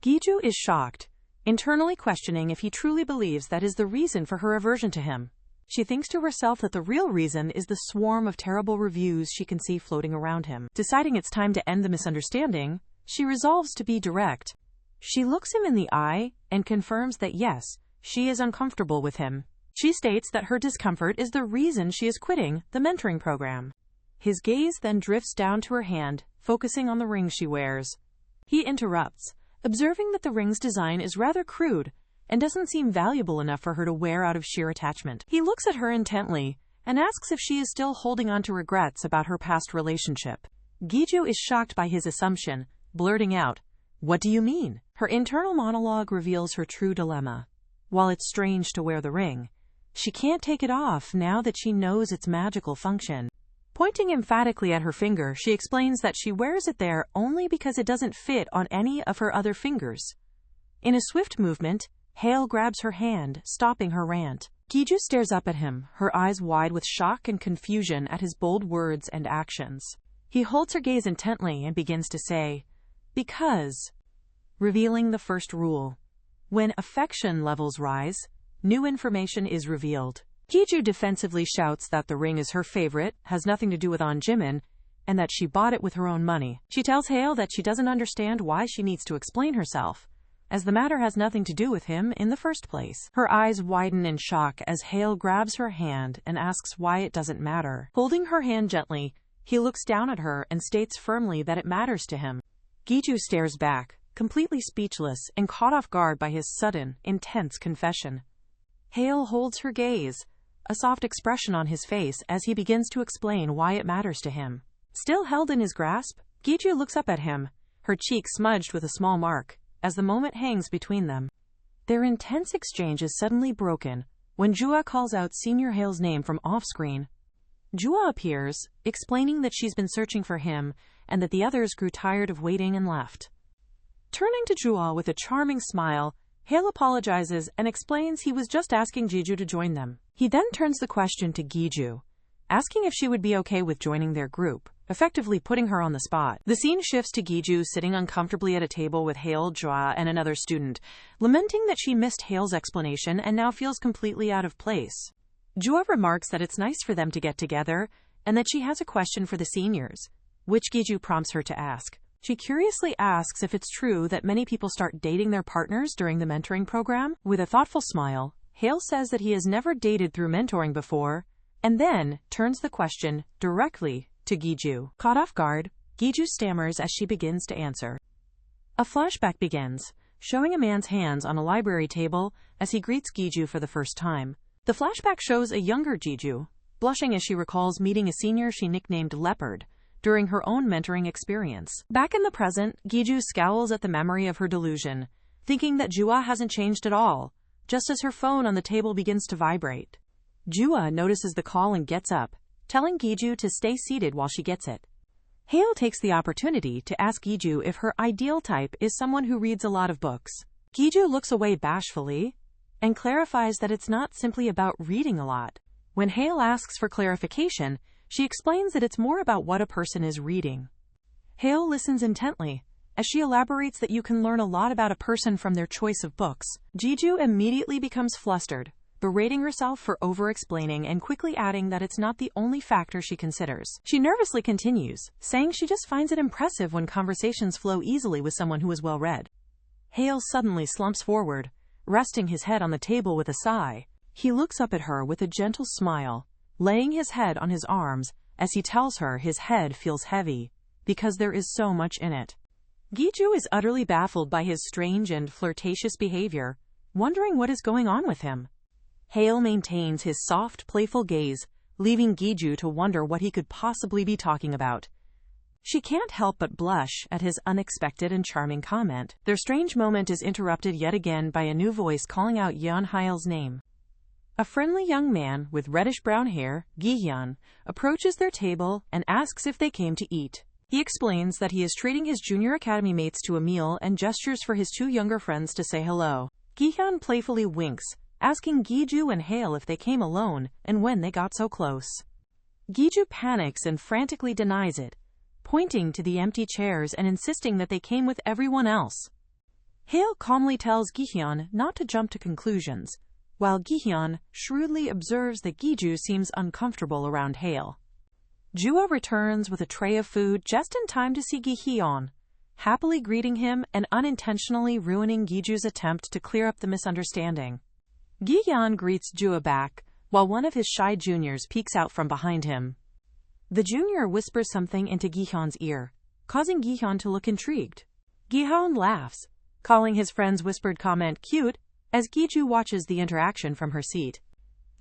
Giju is shocked, internally questioning if he truly believes that is the reason for her aversion to him. She thinks to herself that the real reason is the swarm of terrible reviews she can see floating around him. Deciding it's time to end the misunderstanding, she resolves to be direct. She looks him in the eye and confirms that yes, she is uncomfortable with him. She states that her discomfort is the reason she is quitting the mentoring program. His gaze then drifts down to her hand, focusing on the ring she wears. He interrupts, observing that the ring's design is rather crude and doesn't seem valuable enough for her to wear out of sheer attachment. He looks at her intently and asks if she is still holding on to regrets about her past relationship. Giju is shocked by his assumption, blurting out, "What do you mean?" Her internal monologue reveals her true dilemma. While it's strange to wear the ring, she can't take it off now that she knows its magical function. Pointing emphatically at her finger, she explains that she wears it there only because it doesn't fit on any of her other fingers. In a swift movement, Hale grabs her hand, stopping her rant. Giju stares up at him, her eyes wide with shock and confusion at his bold words and actions. He holds her gaze intently and begins to say, "Because," revealing the first rule. When affection levels rise, new information is revealed. Giju defensively shouts that the ring is her favorite, has nothing to do with Jimn, and that she bought it with her own money. She tells Hale that she doesn't understand why she needs to explain herself, as the matter has nothing to do with him in the first place. Her eyes widen in shock as Hale grabs her hand and asks why it doesn't matter. Holding her hand gently, he looks down at her and states firmly that it matters to him. Giju stares back, completely speechless and caught off guard by his sudden, intense confession. Hale holds her gaze, a soft expression on his face as he begins to explain why it matters to him. Still held in his grasp, Giju looks up at him, her cheek smudged with a small mark, as the moment hangs between them. Their intense exchange is suddenly broken when Jua calls out Senior Hale's name from off-screen. Jua appears, explaining that she's been searching for him and that the others grew tired of waiting and left. Turning to Jua with a charming smile, Hale apologizes and explains he was just asking Giju to join them. He then turns the question to Giju, asking if she would be okay with joining their group, effectively putting her on the spot. The scene shifts to Giju sitting uncomfortably at a table with Hale, Jua, and another student, lamenting that she missed Hale's explanation and now feels completely out of place. Jua remarks that it's nice for them to get together and that she has a question for the seniors, which Giju prompts her to ask. She curiously asks if it's true that many people start dating their partners during the mentoring program. With a thoughtful smile, Hale says that he has never dated through mentoring before, and then turns the question directly to Giju. Caught off guard, Giju stammers as she begins to answer. A flashback begins, showing a man's hands on a library table as he greets Giju for the first time. The flashback shows a younger Giju, blushing as she recalls meeting a senior she nicknamed Leopard during her own mentoring experience. Back in the present, Giju scowls at the memory of her delusion, thinking that Jua hasn't changed at all, just as her phone on the table begins to vibrate. Jua notices the call and gets up, telling Giju to stay seated while she gets it. Hale takes the opportunity to ask Giju if her ideal type is someone who reads a lot of books. Giju looks away bashfully and clarifies that it's not simply about reading a lot. When Hale asks for clarification, she explains that it's more about what a person is reading. Hale listens intently, as she elaborates that you can learn a lot about a person from their choice of books. Giju immediately becomes flustered, berating herself for over-explaining and quickly adding that it's not the only factor she considers. She nervously continues, saying she just finds it impressive when conversations flow easily with someone who is well-read. Hale suddenly slumps forward, resting his head on the table with a sigh. He looks up at her with a gentle smile, laying his head on his arms as he tells her his head feels heavy because there is so much in it. Giju is utterly baffled by his strange and flirtatious behavior, wondering what is going on with him. Hale maintains his soft, playful gaze, leaving Giju to wonder what he could possibly be talking about. She can't help but blush at his unexpected and charming comment. Their strange moment is interrupted yet again by a new voice calling out Yeon Hale's name. A friendly young man with reddish-brown hair, Gi-hyun, approaches their table and asks if they came to eat. He explains that he is treating his junior academy mates to a meal and gestures for his two younger friends to say hello. Gi-hyun playfully winks, asking Giju and Hale if they came alone and when they got so close. Giju panics and frantically denies it, pointing to the empty chairs and insisting that they came with everyone else. Hale calmly tells Gi-hyun not to jump to conclusions, while Gi-hyun shrewdly observes that Giju seems uncomfortable around Hale. Jua returns with a tray of food just in time to see Gi-hyun, happily greeting him and unintentionally ruining Giju's attempt to clear up the misunderstanding. Gi-hyun greets Jua back, while one of his shy juniors peeks out from behind him. The junior whispers something into Gi-hyun's ear, causing Gi-hyun to look intrigued. Gi-hyun laughs, calling his friend's whispered comment cute, as Giju watches the interaction from her seat.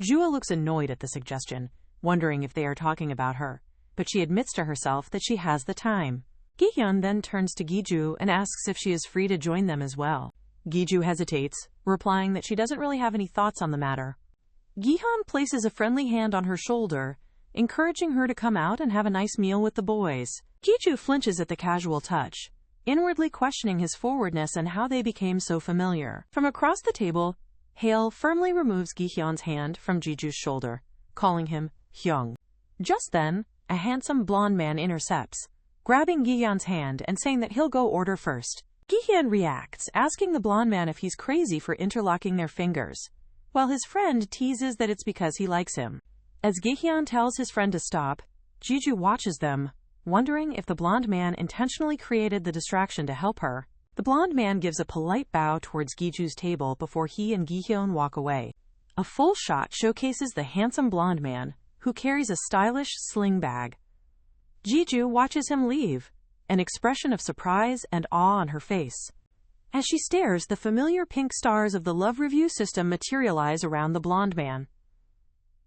Jua looks annoyed at the suggestion, wondering if they are talking about her, but she admits to herself that she has the time. Gi-hyun then turns to Giju and asks if she is free to join them as well. Giju hesitates, replying that she doesn't really have any thoughts on the matter. Gi-hyun places a friendly hand on her shoulder, encouraging her to come out and have a nice meal with the boys. Giju flinches at the casual touch, inwardly questioning his forwardness and how they became so familiar. From across the table, Hale firmly removes Gi-hyun's hand from Giju's shoulder, calling him Hyung. Just then, a handsome blonde man intercepts, grabbing Gi-hyun's hand and saying that he'll go order first. Gi-hyun reacts, asking the blonde man if he's crazy for interlocking their fingers, while his friend teases that it's because he likes him. As Gi-hyun tells his friend to stop, Giju watches them, wondering if the blonde man intentionally created the distraction to help her. The blonde man gives a polite bow towards Giju's table before he and Gi-hyun walk away. A full shot showcases the handsome blonde man, who carries a stylish sling bag. Giju watches him leave, an expression of surprise and awe on her face. As she stares, the familiar pink stars of the love review system materialize around the blonde man.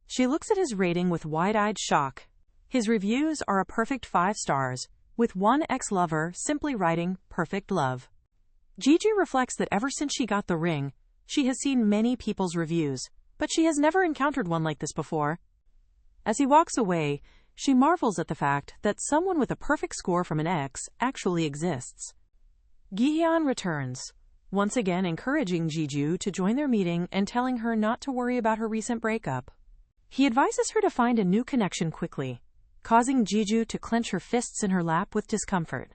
She looks at his rating with wide-eyed shock. His reviews are a perfect 5 stars, with one ex-lover simply writing, "Perfect love." Giju reflects that ever since she got the ring, she has seen many people's reviews, but she has never encountered one like this before. As he walks away, she marvels at the fact that someone with a perfect score from an ex actually exists. Gi-hyun returns, once again encouraging Giju to join their meeting and telling her not to worry about her recent breakup. He advises her to find a new connection quickly, causing Giju to clench her fists in her lap with discomfort.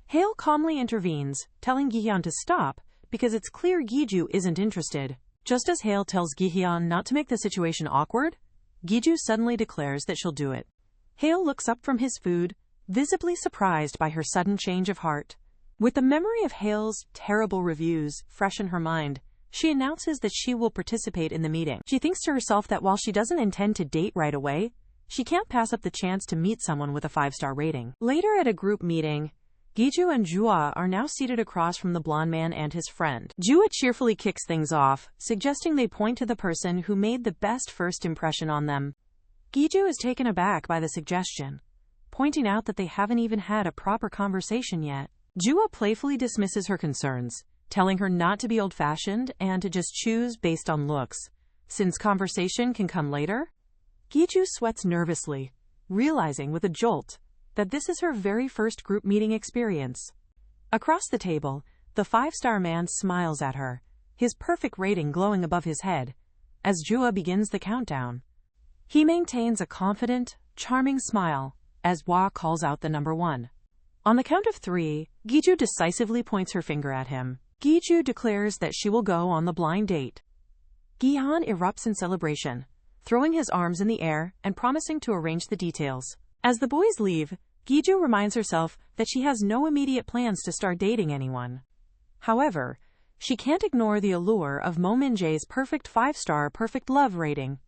Hale calmly intervenes, telling Gi-hyun to stop because it's clear Giju isn't interested. Just as Hale tells Gi-hyun not to make the situation awkward, Giju suddenly declares that she'll do it. Hale looks up from his food, visibly surprised by her sudden change of heart. With the memory of Hale's terrible reviews fresh in her mind, she announces that she will participate in the meeting. She thinks to herself that while she doesn't intend to date right away, she can't pass up the chance to meet someone with a 5-star rating. Later at a group meeting, Giju and Jua are now seated across from the blonde man and his friend. Jua cheerfully kicks things off, suggesting they point to the person who made the best first impression on them. Giju is taken aback by the suggestion, pointing out that they haven't even had a proper conversation yet. Jua playfully dismisses her concerns, telling her not to be old-fashioned and to just choose based on looks, since conversation can come later. Giju sweats nervously, realizing with a jolt that this is her very first group meeting experience. Across the table, the 5-star man smiles at her, his perfect rating glowing above his head, as Jua begins the countdown. He maintains a confident, charming smile as Hwa calls out the number 1. On the count of 3, Giju decisively points her finger at him. Giju declares that she will go on the blind date. Gi-hyun erupts in celebration, throwing his arms in the air and promising to arrange the details. As the boys leave, Giju reminds herself that she has no immediate plans to start dating anyone. However, she can't ignore the allure of Mo Min-jae's perfect 5-star perfect love rating.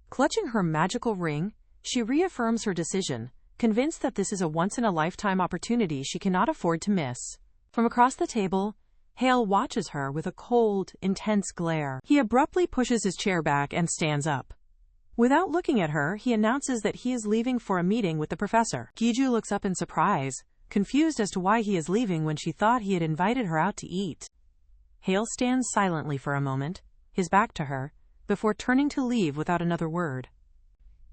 Clutching her magical ring, she reaffirms her decision, convinced that this is a once-in-a-lifetime opportunity she cannot afford to miss. From across the table, Hale watches her with a cold, intense glare. He abruptly pushes his chair back and stands up. Without looking at her, he announces that he is leaving for a meeting with the professor. Giju looks up in surprise, confused as to why he is leaving when she thought he had invited her out to eat. Hale stands silently for a moment, his back to her, before turning to leave without another word.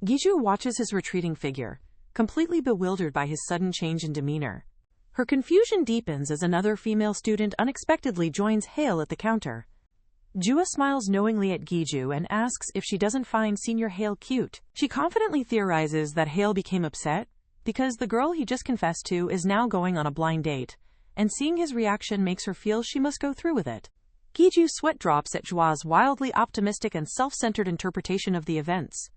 Giju watches his retreating figure, completely bewildered by his sudden change in demeanor. Her confusion deepens as another female student unexpectedly joins Hale at the counter. Jua smiles knowingly at Giju and asks if she doesn't find Senior Hale cute. She confidently theorizes that Hale became upset because the girl he just confessed to is now going on a blind date, and seeing his reaction makes her feel she must go through with it. Giju sweat drops at Jua's wildly optimistic and self-centered interpretation of the events.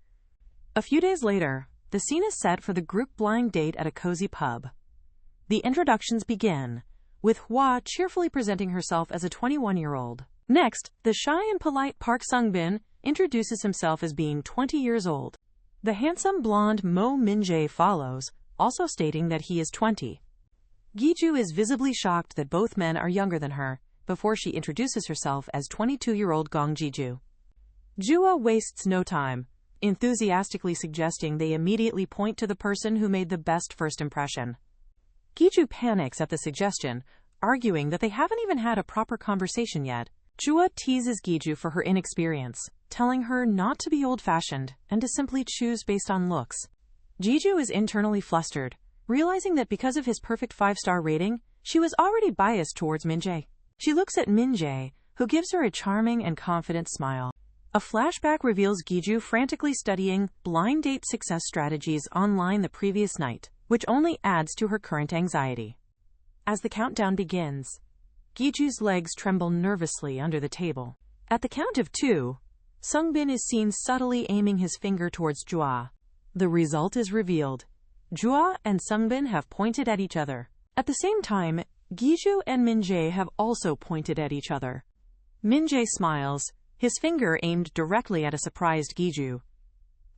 A few days later, the scene is set for the group blind date at a cozy pub. The introductions begin, with Hwa cheerfully presenting herself as a 21-year-old. Next, the shy and polite Park Sung-bin introduces himself as being 20 years old. The handsome blonde Mo Min-jae follows, also stating that he is 20. Giju is visibly shocked that both men are younger than her, before she introduces herself as 22-year-old Gong Giju. Jua wastes no time, enthusiastically suggesting they immediately point to the person who made the best first impression. Giju panics at the suggestion, arguing that they haven't even had a proper conversation yet. Jua teases Giju for her inexperience, telling her not to be old-fashioned and to simply choose based on looks. Giju is internally flustered, realizing that because of his perfect 5-star rating, she was already biased towards Min-jae. She looks at Min-jae, who gives her a charming and confident smile. A flashback reveals Giju frantically studying blind date success strategies online the previous night, which only adds to her current anxiety. As the countdown begins, Giju's legs tremble nervously under the table. At the count of 2, Sung-bin is seen subtly aiming his finger towards Jua. The result is revealed. Jua and Sung-bin have pointed at each other. At the same time, Giju and Min-jae have also pointed at each other. Min-jae smiles, his finger aimed directly at a surprised Giju.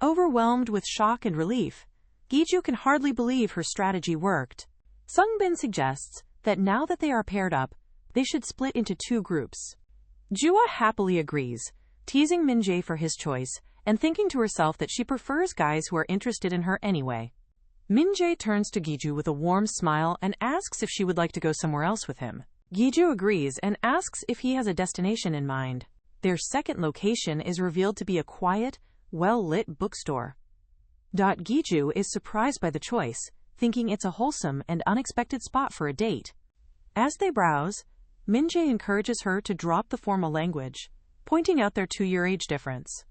Overwhelmed with shock and relief, Giju can hardly believe her strategy worked. Sung-bin suggests that now that they are paired up, they should split into 2 groups. Jua happily agrees, teasing Min-jae for his choice and thinking to herself that she prefers guys who are interested in her anyway. Min-jae turns to Giju with a warm smile and asks if she would like to go somewhere else with him. Giju agrees and asks if he has a destination in mind. Their second location is revealed to be a quiet, well-lit bookstore. Giju is surprised by the choice, thinking it's a wholesome and unexpected spot for a date. As they browse, Min-jae encourages her to drop the formal language, pointing out their 2-year age difference.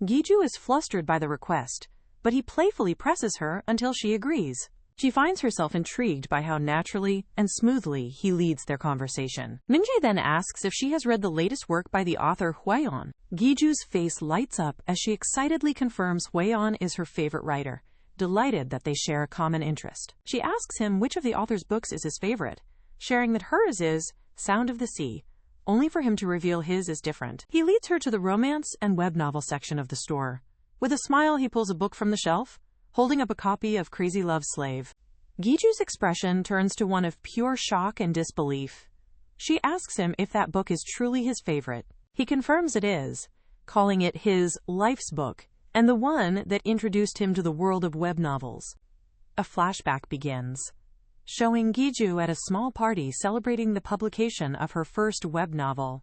Giju is flustered by the request, but he playfully presses her until she agrees. She finds herself intrigued by how naturally and smoothly he leads their conversation. Min-jae then asks if she has read the latest work by the author Hwaeon. Giju's face lights up as she excitedly confirms Hwaeon is her favorite writer, delighted that they share a common interest. She asks him which of the author's books is his favorite, sharing that hers is Sound of the Sea, only for him to reveal his is different. He leads her to the romance and web novel section of the store. With a smile, he pulls a book from the shelf, holding up a copy of Crazy Love Slave. Giju's expression turns to one of pure shock and disbelief. She asks him if that book is truly his favorite. He confirms it is, calling it his life's book, and the one that introduced him to the world of web novels. A flashback begins, showing Giju at a small party celebrating the publication of her first web novel.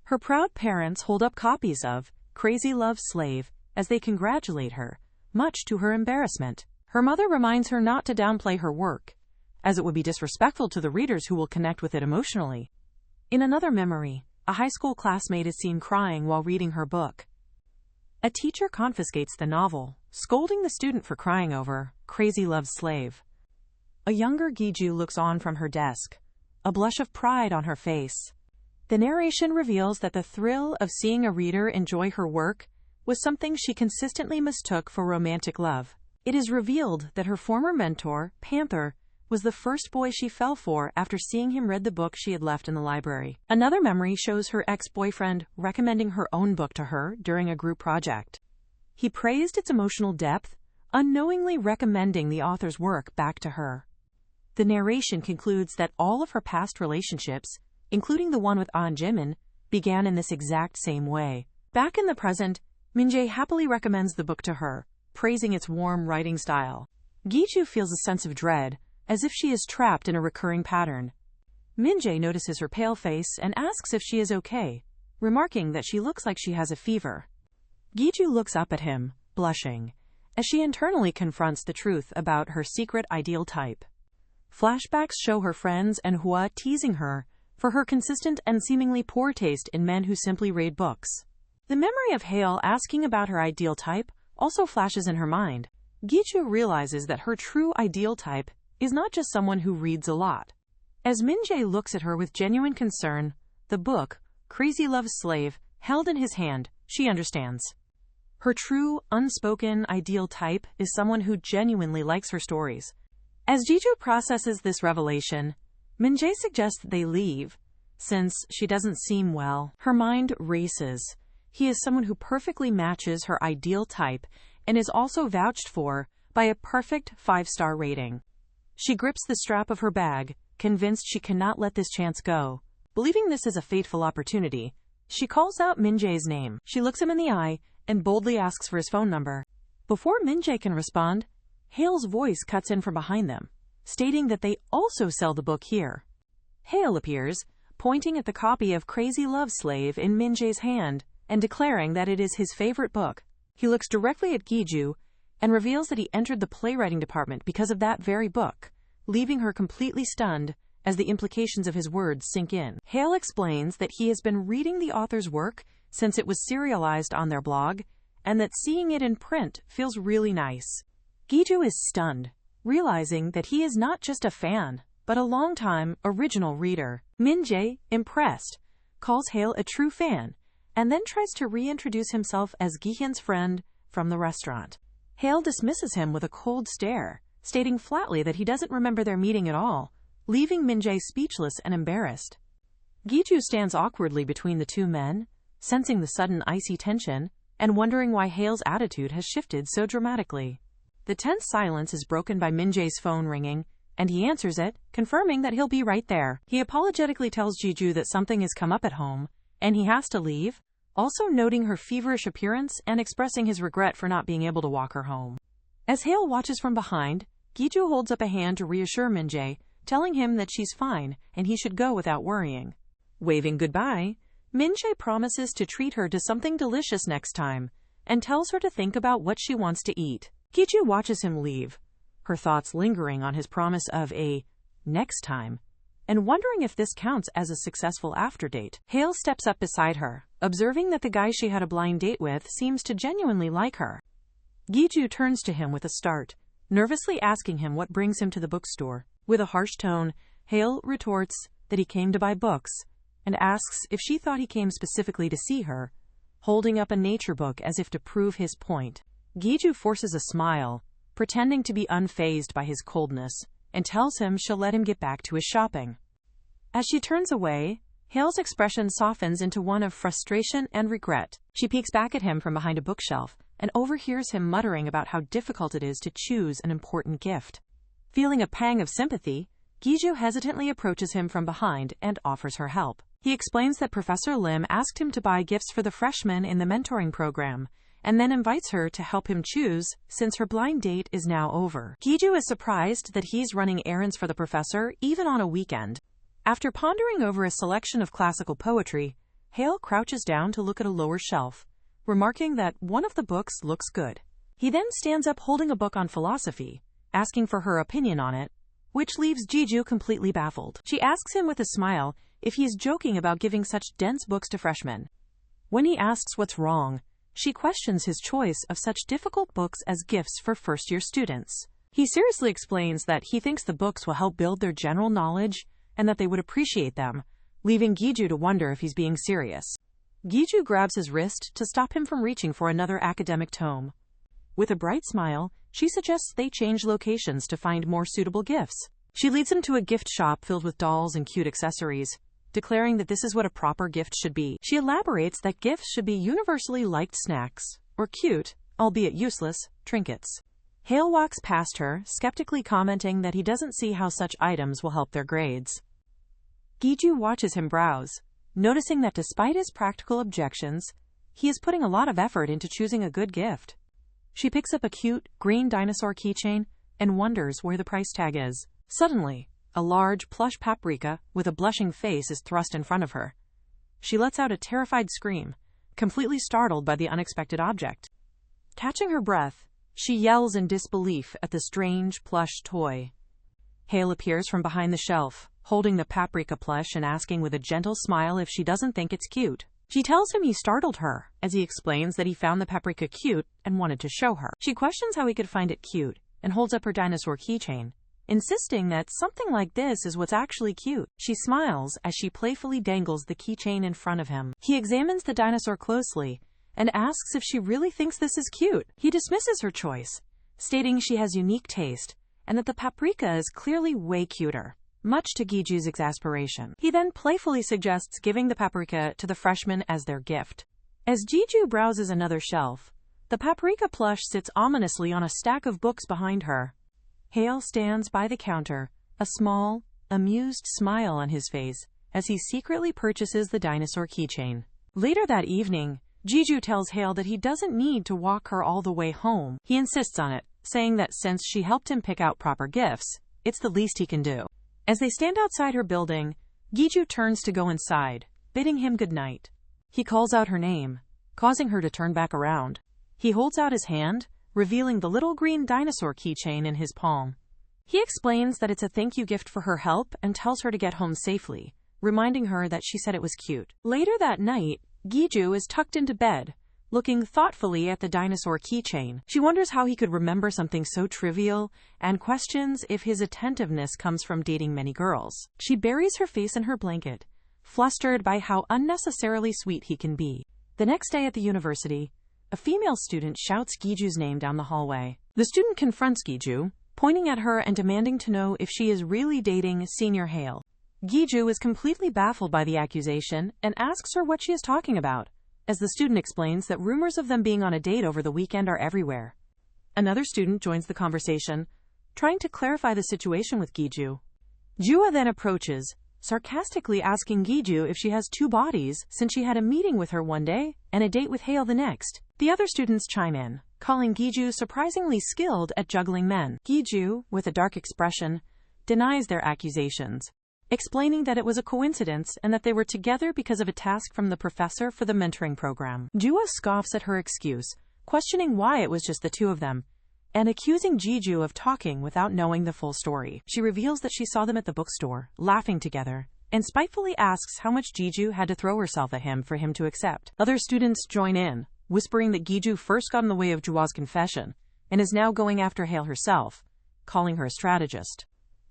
Her proud parents hold up copies of Crazy Love Slave as they congratulate her, much to her embarrassment. Her mother reminds her not to downplay her work, as it would be disrespectful to the readers who will connect with it emotionally. In another memory, a high school classmate is seen crying while reading her book. A teacher confiscates the novel, scolding the student for crying over Crazy Love Slave. A younger Giju looks on from her desk, a blush of pride on her face. The narration reveals that the thrill of seeing a reader enjoy her work was something she consistently mistook for romantic love. It is revealed that her former mentor, Panther, was the first boy she fell for after seeing him read the book she had left in the library. Another memory shows her ex-boyfriend recommending her own book to her during a group project. He praised its emotional depth, unknowingly recommending the author's work back to her. The narration concludes that all of her past relationships, including the one with Jimn, began in this exact same way. Back in the present, Min-jae happily recommends the book to her, praising its warm writing style. Giju feels a sense of dread, as if she is trapped in a recurring pattern. Min-jae notices her pale face and asks if she is okay, remarking that she looks like she has a fever. Giju looks up at him, blushing, as she internally confronts the truth about her secret ideal type. Flashbacks show her friends and Hwa teasing her for her consistent and seemingly poor taste in men who simply read books. The memory of Hale asking about her ideal type also flashes in her mind. Giju realizes that her true ideal type is not just someone who reads a lot. As Min-jae looks at her with genuine concern, the book, Crazy Love Slave, held in his hand, she understands. Her true, unspoken ideal type is someone who genuinely likes her stories, As Giju processes this revelation, Min-jae suggests that they leave, since she doesn't seem well. Her mind races. He is someone who perfectly matches her ideal type and is also vouched for by a perfect 5-star rating. She grips the strap of her bag, convinced she cannot let this chance go. Believing this is a fateful opportunity, she calls out Min-jae's name. She looks him in the eye and boldly asks for his phone number. Before Min-jae can respond, Hale's voice cuts in from behind them, stating that they also sell the book here. Hale appears, pointing at the copy of Crazy Love Slave in Min-jae's hand and declaring that it is his favorite book. He looks directly at Giju and reveals that he entered the playwriting department because of that very book, leaving her completely stunned as the implications of his words sink in. Hale explains that he has been reading the author's work since it was serialized on their blog, and that seeing it in print feels really nice. Giju is stunned, realizing that he is not just a fan, but a longtime original reader. Min-jae, impressed, calls Hale a true fan, and then tries to reintroduce himself as Gi-hyun's friend from the restaurant. Hale dismisses him with a cold stare, stating flatly that he doesn't remember their meeting at all, leaving Min-jae speechless and embarrassed. Giju stands awkwardly between the two men, sensing the sudden icy tension and wondering why Hale's attitude has shifted so dramatically. The tense silence is broken by Min-jae's phone ringing, and he answers it, confirming that he'll be right there. He apologetically tells Giju that something has come up at home, and he has to leave, also noting her feverish appearance and expressing his regret for not being able to walk her home. As Hale watches from behind, Giju holds up a hand to reassure Min-jae, telling him that she's fine and he should go without worrying. Waving goodbye, Min-jae promises to treat her to something delicious next time and tells her to think about what she wants to eat. Giju watches him leave, her thoughts lingering on his promise of a next time, and wondering if this counts as a successful after-date. Hale steps up beside her, observing that the guy she had a blind date with seems to genuinely like her. Giju turns to him with a start, nervously asking him what brings him to the bookstore. With a harsh tone, Hale retorts that he came to buy books, and asks if she thought he came specifically to see her, holding up a nature book as if to prove his point. Giju forces a smile, pretending to be unfazed by his coldness, and tells him she'll let him get back to his shopping. As she turns away, Hale's expression softens into one of frustration and regret. She peeks back at him from behind a bookshelf and overhears him muttering about how difficult it is to choose an important gift. Feeling a pang of sympathy, Giju hesitantly approaches him from behind and offers her help. He explains that Professor Lim asked him to buy gifts for the freshmen in the mentoring program, and then invites her to help him choose since her blind date is now over. Giju is surprised that he's running errands for the professor even on a weekend. After pondering over a selection of classical poetry, Hale crouches down to look at a lower shelf, remarking that one of the books looks good. He then stands up holding a book on philosophy, asking for her opinion on it, which leaves Giju completely baffled. She asks him with a smile if he is joking about giving such dense books to freshmen. When he asks what's wrong, she questions his choice of such difficult books as gifts for first-year students. He seriously explains that he thinks the books will help build their general knowledge and that they would appreciate them, leaving Giju to wonder if he's being serious. Giju grabs his wrist to stop him from reaching for another academic tome. With a bright smile, she suggests they change locations to find more suitable gifts. She leads him to a gift shop filled with dolls and cute accessories, declaring that this is what a proper gift should be. She elaborates that gifts should be universally liked snacks, or cute, albeit useless, trinkets. Hale walks past her, skeptically commenting that he doesn't see how such items will help their grades. Giju watches him browse, noticing that despite his practical objections, he is putting a lot of effort into choosing a good gift. She picks up a cute, green dinosaur keychain and wonders where the price tag is. Suddenly, a large, plush paprika with a blushing face is thrust in front of her. She lets out a terrified scream, completely startled by the unexpected object. Catching her breath, she yells in disbelief at the strange, plush toy. Hale appears from behind the shelf, holding the paprika plush and asking with a gentle smile if she doesn't think it's cute. She tells him he startled her, as he explains that he found the paprika cute and wanted to show her. She questions how he could find it cute and holds up her dinosaur keychain, insisting that something like this is what's actually cute. She smiles as she playfully dangles the keychain in front of him. He examines the dinosaur closely and asks if she really thinks this is cute. He dismisses her choice, stating she has unique taste and that the paprika is clearly way cuter, much to Giju's exasperation. He then playfully suggests giving the paprika to the freshman as their gift. As Giju browses another shelf, the paprika plush sits ominously on a stack of books behind her. Hale stands by the counter, a small, amused smile on his face, as he secretly purchases the dinosaur keychain. Later that evening, Giju tells Hale that he doesn't need to walk her all the way home. He insists on it, saying that since she helped him pick out proper gifts, it's the least he can do. As they stand outside her building, Giju turns to go inside, bidding him goodnight. He calls out her name, causing her to turn back around. He holds out his hand, revealing the little green dinosaur keychain in his palm. He explains that it's a thank you gift for her help and tells her to get home safely, reminding her that she said it was cute. Later that night, Giju is tucked into bed, looking thoughtfully at the dinosaur keychain. She wonders how he could remember something so trivial and questions if his attentiveness comes from dating many girls. She buries her face in her blanket, flustered by how unnecessarily sweet he can be. The next day at the university, a female student shouts Giju's name down the hallway. The student confronts Giju, pointing at her and demanding to know if she is really dating Senior Hale. Giju is completely baffled by the accusation and asks her what she is talking about, as the student explains that rumors of them being on a date over the weekend are everywhere. Another student joins the conversation, trying to clarify the situation with Giju. Jua then approaches, sarcastically asking Giju if she has two bodies since she had a meeting with her one day and a date with Hale the next. The other students chime in, calling Giju surprisingly skilled at juggling men. Giju, with a dark expression, denies their accusations, explaining that it was a coincidence and that they were together because of a task from the professor for the mentoring program. Jua scoffs at her excuse, questioning why it was just the two of them, and accusing Giju of talking without knowing the full story. She reveals that she saw them at the bookstore, laughing together, and spitefully asks how much Giju had to throw herself at him for him to accept. Other students join in, whispering that Giju first got in the way of Jua's confession, and is now going after Hale herself, calling her a strategist.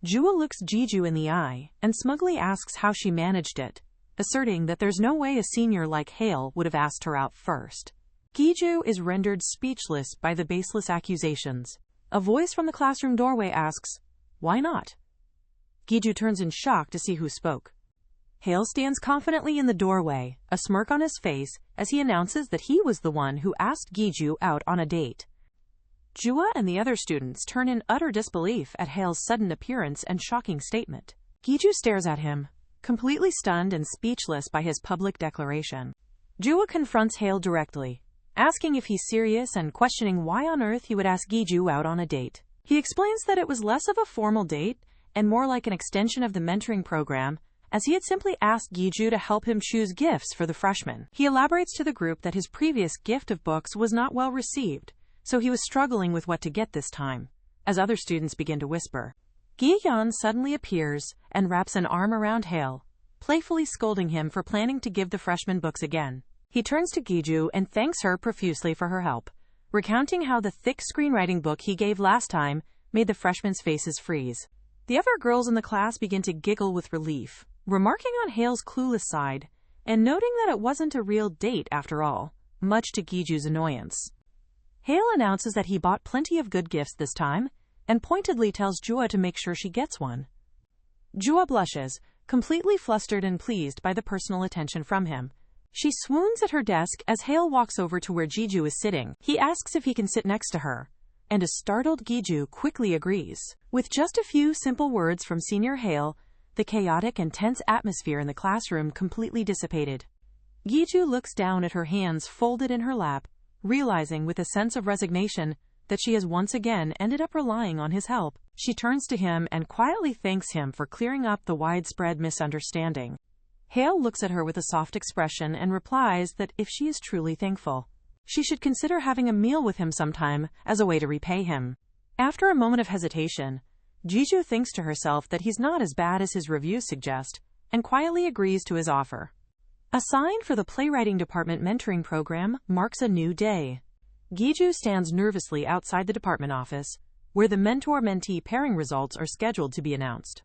Jua looks Giju in the eye and smugly asks how she managed it, asserting that there's no way a senior like Hale would have asked her out first. Giju is rendered speechless by the baseless accusations. A voice from the classroom doorway asks, "Why not?" Giju turns in shock to see who spoke. Hale stands confidently in the doorway, a smirk on his face, as he announces that he was the one who asked Giju out on a date. Jua and the other students turn in utter disbelief at Hale's sudden appearance and shocking statement. Giju stares at him, completely stunned and speechless by his public declaration. Jua confronts Hale directly, asking if he's serious and questioning why on earth he would ask Giju out on a date. He explains that it was less of a formal date and more like an extension of the mentoring program, as he had simply asked Giju to help him choose gifts for the freshmen. He elaborates to the group that his previous gift of books was not well received, so he was struggling with what to get this time, as other students begin to whisper. Gi-yeon suddenly appears and wraps an arm around Hale, playfully scolding him for planning to give the freshman books again. He turns to Giju and thanks her profusely for her help, recounting how the thick screenwriting book he gave last time made the freshmen's faces freeze. The other girls in the class begin to giggle with relief, remarking on Hale's clueless side, and noting that it wasn't a real date after all, much to Giju's annoyance. Hale announces that he bought plenty of good gifts this time, and pointedly tells Jua to make sure she gets one. Jua blushes, completely flustered and pleased by the personal attention from him. She swoons at her desk as Hale walks over to where Giju is sitting. He asks if he can sit next to her, and a startled Giju quickly agrees. With just a few simple words from Senior Hale, the chaotic and tense atmosphere in the classroom completely dissipated. Giju looks down at her hands folded in her lap, realizing with a sense of resignation that she has once again ended up relying on his help. She turns to him and quietly thanks him for clearing up the widespread misunderstanding. Hale looks at her with a soft expression and replies that if she is truly thankful, she should consider having a meal with him sometime as a way to repay him. After a moment of hesitation, Giju thinks to herself that he's not as bad as his reviews suggest, and quietly agrees to his offer. A sign for the playwriting department mentoring program marks a new day. Giju stands nervously outside the department office, where the mentor-mentee pairing results are scheduled to be announced.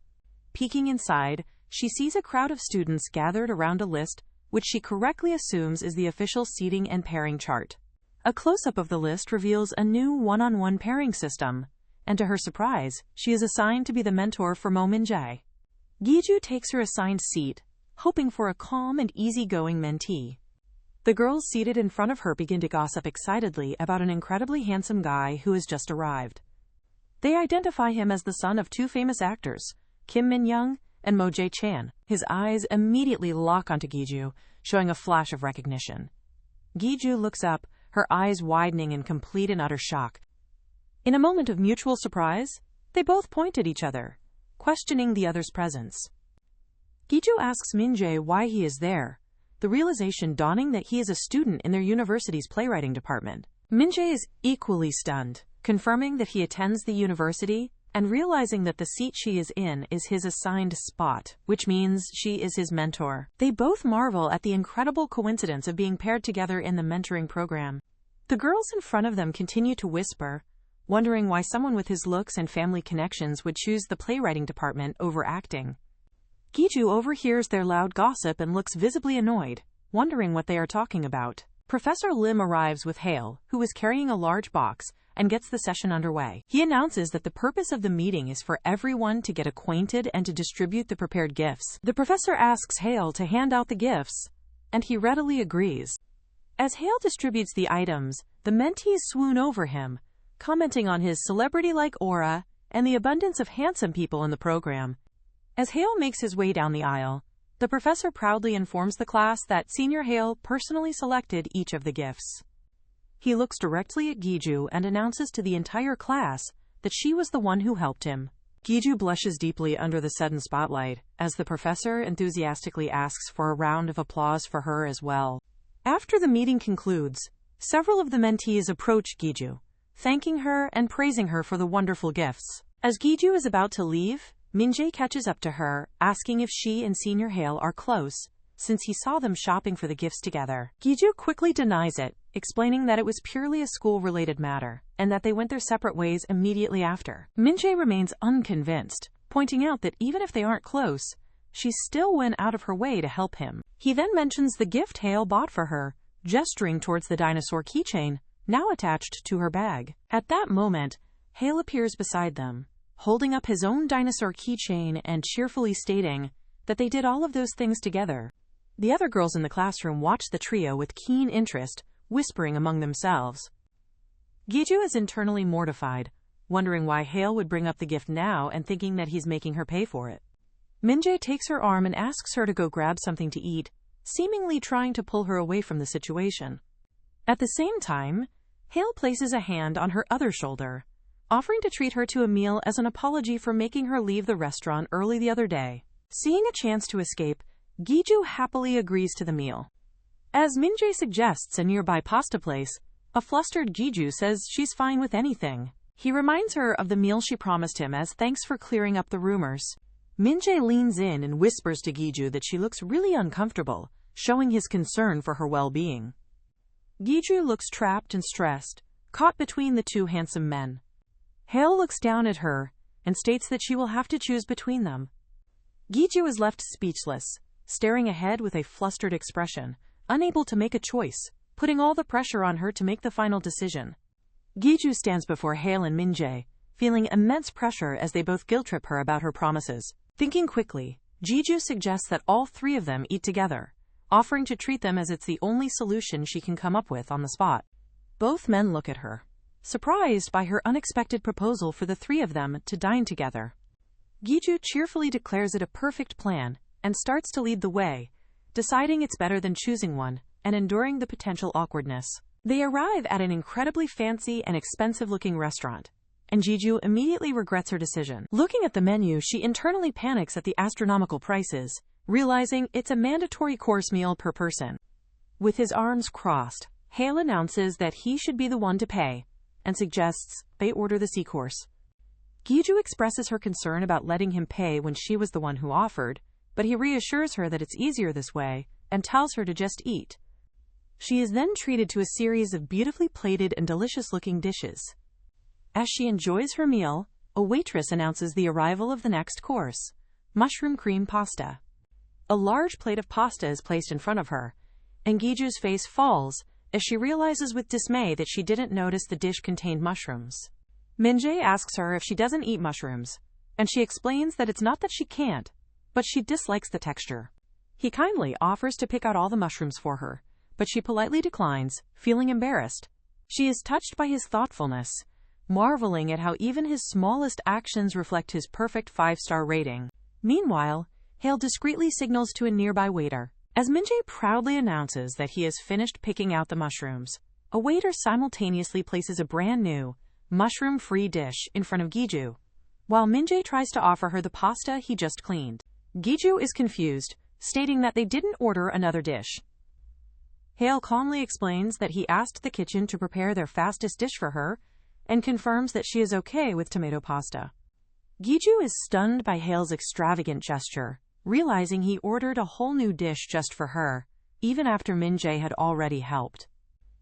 Peeking inside, she sees a crowd of students gathered around a list, which she correctly assumes is the official seating and pairing chart. A close-up of the list reveals a new one-on-one pairing system, and to her surprise, she is assigned to be the mentor for Mo Min-jae. Giju takes her assigned seat, hoping for a calm and easygoing mentee. The girls seated in front of her begin to gossip excitedly about an incredibly handsome guy who has just arrived. They identify him as the son of two famous actors, Kim Min-young and Mo Jae-chan. His eyes immediately lock onto Giju, showing a flash of recognition. Giju looks up, her eyes widening in complete and utter shock. In a moment of mutual surprise, they both point at each other, questioning the other's presence. Giju asks Min-jae why he is there, the realization dawning that he is a student in their university's playwriting department. Min-jae is equally stunned, confirming that he attends the university and realizing that the seat she is in is his assigned spot, which means she is his mentor. They both marvel at the incredible coincidence of being paired together in the mentoring program. The girls in front of them continue to whisper, wondering why someone with his looks and family connections would choose the playwriting department over acting. Giju overhears their loud gossip and looks visibly annoyed, wondering what they are talking about. Professor Lim arrives with Hale, who is carrying a large box, and gets the session underway. He announces that the purpose of the meeting is for everyone to get acquainted and to distribute the prepared gifts. The professor asks Hale to hand out the gifts, and he readily agrees. As Hale distributes the items, the mentees swoon over him, commenting on his celebrity-like aura and the abundance of handsome people in the program. As Hale makes his way down the aisle, the professor proudly informs the class that Senior Hale personally selected each of the gifts. He looks directly at Giju and announces to the entire class that she was the one who helped him. Giju blushes deeply under the sudden spotlight, as the professor enthusiastically asks for a round of applause for her as well. After the meeting concludes, several of the mentees approach Giju, thanking her and praising her for the wonderful gifts. As Giju is about to leave, Min-jae catches up to her, asking if she and Senior Hale are close, since he saw them shopping for the gifts together. Giju quickly denies it, explaining that it was purely a school-related matter, and that they went their separate ways immediately after. Min-jae remains unconvinced, pointing out that even if they aren't close, she still went out of her way to help him. He then mentions the gift Hale bought for her, gesturing towards the dinosaur keychain, now attached to her bag. At that moment, Hale appears beside them, holding up his own dinosaur keychain and cheerfully stating that they did all of those things together. The other girls in the classroom watch the trio with keen interest, whispering among themselves. Giju is internally mortified, wondering why Hale would bring up the gift now and thinking that he's making her pay for it. Min-jae takes her arm and asks her to go grab something to eat, seemingly trying to pull her away from the situation. At the same time, Hale places a hand on her other shoulder, offering to treat her to a meal as an apology for making her leave the restaurant early the other day. Seeing a chance to escape, Giju happily agrees to the meal. As Min-jae suggests a nearby pasta place, a flustered Giju says she's fine with anything. He reminds her of the meal she promised him as thanks for clearing up the rumors. Min-jae leans in and whispers to Giju that she looks really uncomfortable, showing his concern for her well-being. Giju looks trapped and stressed, caught between the two handsome men. Hale looks down at her and states that she will have to choose between them. Giju is left speechless, staring ahead with a flustered expression, unable to make a choice, putting all the pressure on her to make the final decision. Giju stands before Hale and Min-jae, feeling immense pressure as they both guilt-trip her about her promises. Thinking quickly, Giju suggests that all three of them eat together, offering to treat them as it's the only solution she can come up with on the spot. Both men look at her, surprised by her unexpected proposal for the three of them to dine together. Giju cheerfully declares it a perfect plan and starts to lead the way, deciding it's better than choosing one and enduring the potential awkwardness. They arrive at an incredibly fancy and expensive-looking restaurant, and Giju immediately regrets her decision. Looking at the menu, she internally panics at the astronomical prices, realizing it's a mandatory course meal per person. With his arms crossed, Hale announces that he should be the one to pay, and suggests they order the C-course. Giju expresses her concern about letting him pay when she was the one who offered, but he reassures her that it's easier this way and tells her to just eat. She is then treated to a series of beautifully plated and delicious-looking dishes. As she enjoys her meal, a waitress announces the arrival of the next course, mushroom cream pasta. A large plate of pasta is placed in front of her, and Giju's face falls as she realizes with dismay that she didn't notice the dish contained mushrooms. Min-jae asks her if she doesn't eat mushrooms, and she explains that it's not that she can't, but she dislikes the texture. He kindly offers to pick out all the mushrooms for her, but she politely declines, feeling embarrassed. She is touched by his thoughtfulness, marveling at how even his smallest actions reflect his perfect 5-star rating. Meanwhile, Hale discreetly signals to a nearby waiter. As Min-jae proudly announces that he has finished picking out the mushrooms, a waiter simultaneously places a brand new, mushroom-free dish in front of Giju, while Min-jae tries to offer her the pasta he just cleaned. Giju is confused, stating that they didn't order another dish. Hale calmly explains that he asked the kitchen to prepare their fastest dish for her, and confirms that she is okay with tomato pasta. Giju is stunned by Hale's extravagant gesture, realizing he ordered a whole new dish just for her, even after Min-jae had already helped.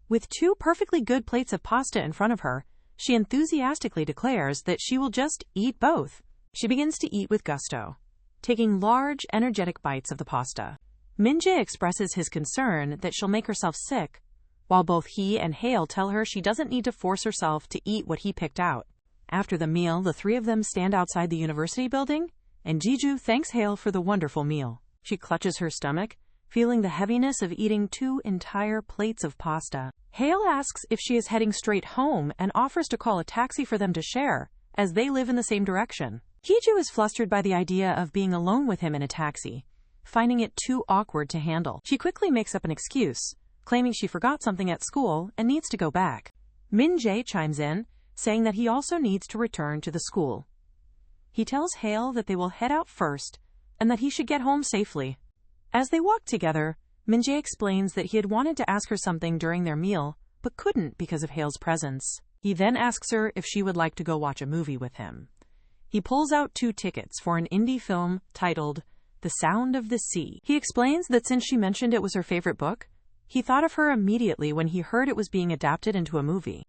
With 2 perfectly good plates of pasta in front of her, she enthusiastically declares that she will just eat both. She begins to eat with gusto, taking large, energetic bites of the pasta. Min-jae expresses his concern that she'll make herself sick, while both he and Hale tell her she doesn't need to force herself to eat what he picked out. After the meal, the 3 of them stand outside the university building, and Giju thanks Hale for the wonderful meal. She clutches her stomach, feeling the heaviness of eating 2 entire plates of pasta. Hale asks if she is heading straight home and offers to call a taxi for them to share, as they live in the same direction. Giju is flustered by the idea of being alone with him in a taxi, finding it too awkward to handle. She quickly makes up an excuse, claiming she forgot something at school and needs to go back. Min-jae chimes in, saying that he also needs to return to the school. He tells Hale that they will head out first and that he should get home safely. As they walk together, Min-jae explains that he had wanted to ask her something during their meal, but couldn't because of Hale's presence. He then asks her if she would like to go watch a movie with him. He pulls out 2 tickets for an indie film titled The Sound of the Sea. He explains that since she mentioned it was her favorite book, he thought of her immediately when he heard it was being adapted into a movie.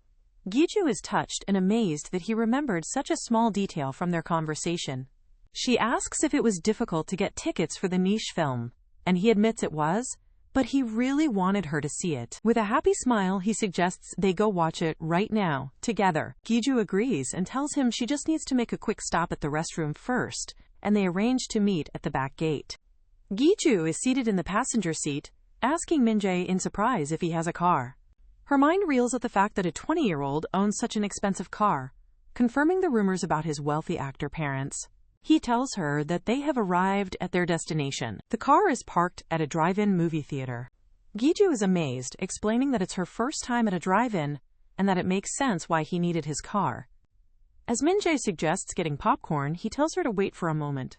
Giju is touched and amazed that he remembered such a small detail from their conversation. She asks if it was difficult to get tickets for the niche film, and he admits it was, but he really wanted her to see it. With a happy smile, he suggests they go watch it right now, together. Giju agrees and tells him she just needs to make a quick stop at the restroom first, and they arrange to meet at the back gate. Giju is seated in the passenger seat, asking Min-jae in surprise if he has a car. Her mind reels at the fact that a 20-year-old owns such an expensive car, confirming the rumors about his wealthy actor parents. He tells her that they have arrived at their destination. The car is parked at a drive-in movie theater. Giju is amazed, explaining that it's her first time at a drive-in and that it makes sense why he needed his car. As Min-jae suggests getting popcorn, he tells her to wait for a moment.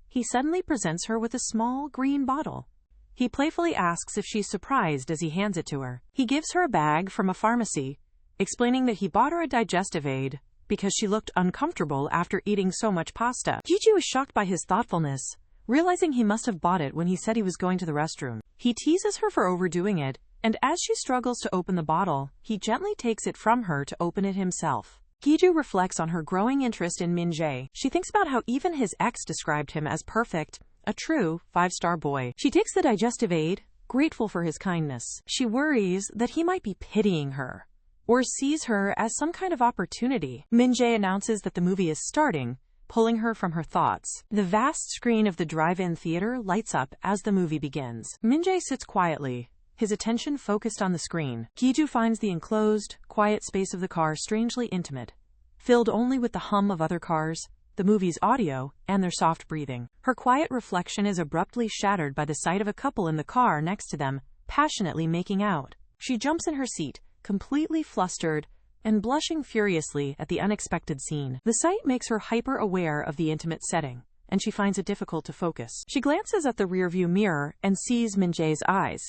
He suddenly presents her with a small green bottle. He playfully asks if she's surprised as he hands it to her. He gives her a bag from a pharmacy, explaining that he bought her a digestive aid because she looked uncomfortable after eating so much pasta. Giju is shocked by his thoughtfulness, realizing he must have bought it when he said he was going to the restroom. He teases her for overdoing it, and as she struggles to open the bottle, he gently takes it from her to open it himself. Giju reflects on her growing interest in Min-jae. She thinks about how even his ex described him as perfect, a true 5-star boy. She takes the digestive aid, grateful for his kindness. She worries that he might be pitying her, or sees her as some kind of opportunity. Min-jae announces that the movie is starting, pulling her from her thoughts. The vast screen of the drive-in theater lights up as the movie begins. Min-jae sits quietly, his attention focused on the screen. Giju finds the enclosed, quiet space of the car strangely intimate, filled only with the hum of other cars, the movie's audio, and their soft breathing. Her quiet reflection is abruptly shattered by the sight of a couple in the car next to them, passionately making out. She jumps in her seat, completely flustered and blushing furiously at the unexpected scene. The sight makes her hyper-aware of the intimate setting, and she finds it difficult to focus. She glances at the rearview mirror and sees Min-jae's eyes,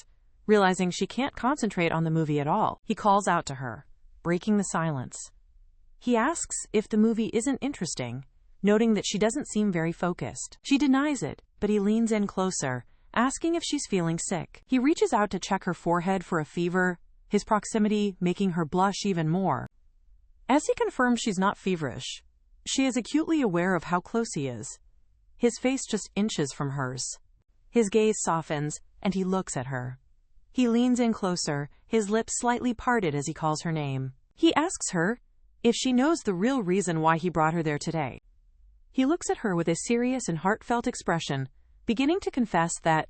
realizing she can't concentrate on the movie at all. He calls out to her, breaking the silence. He asks if the movie isn't interesting, noting that she doesn't seem very focused. She denies it, but he leans in closer, asking if she's feeling sick. He reaches out to check her forehead for a fever, his proximity making her blush even more. As he confirms she's not feverish, she is acutely aware of how close he is, his face just inches from hers. His gaze softens, and he looks at her. He leans in closer, his lips slightly parted as he calls her name. He asks her if she knows the real reason why he brought her there today. He looks at her with a serious and heartfelt expression, beginning to confess that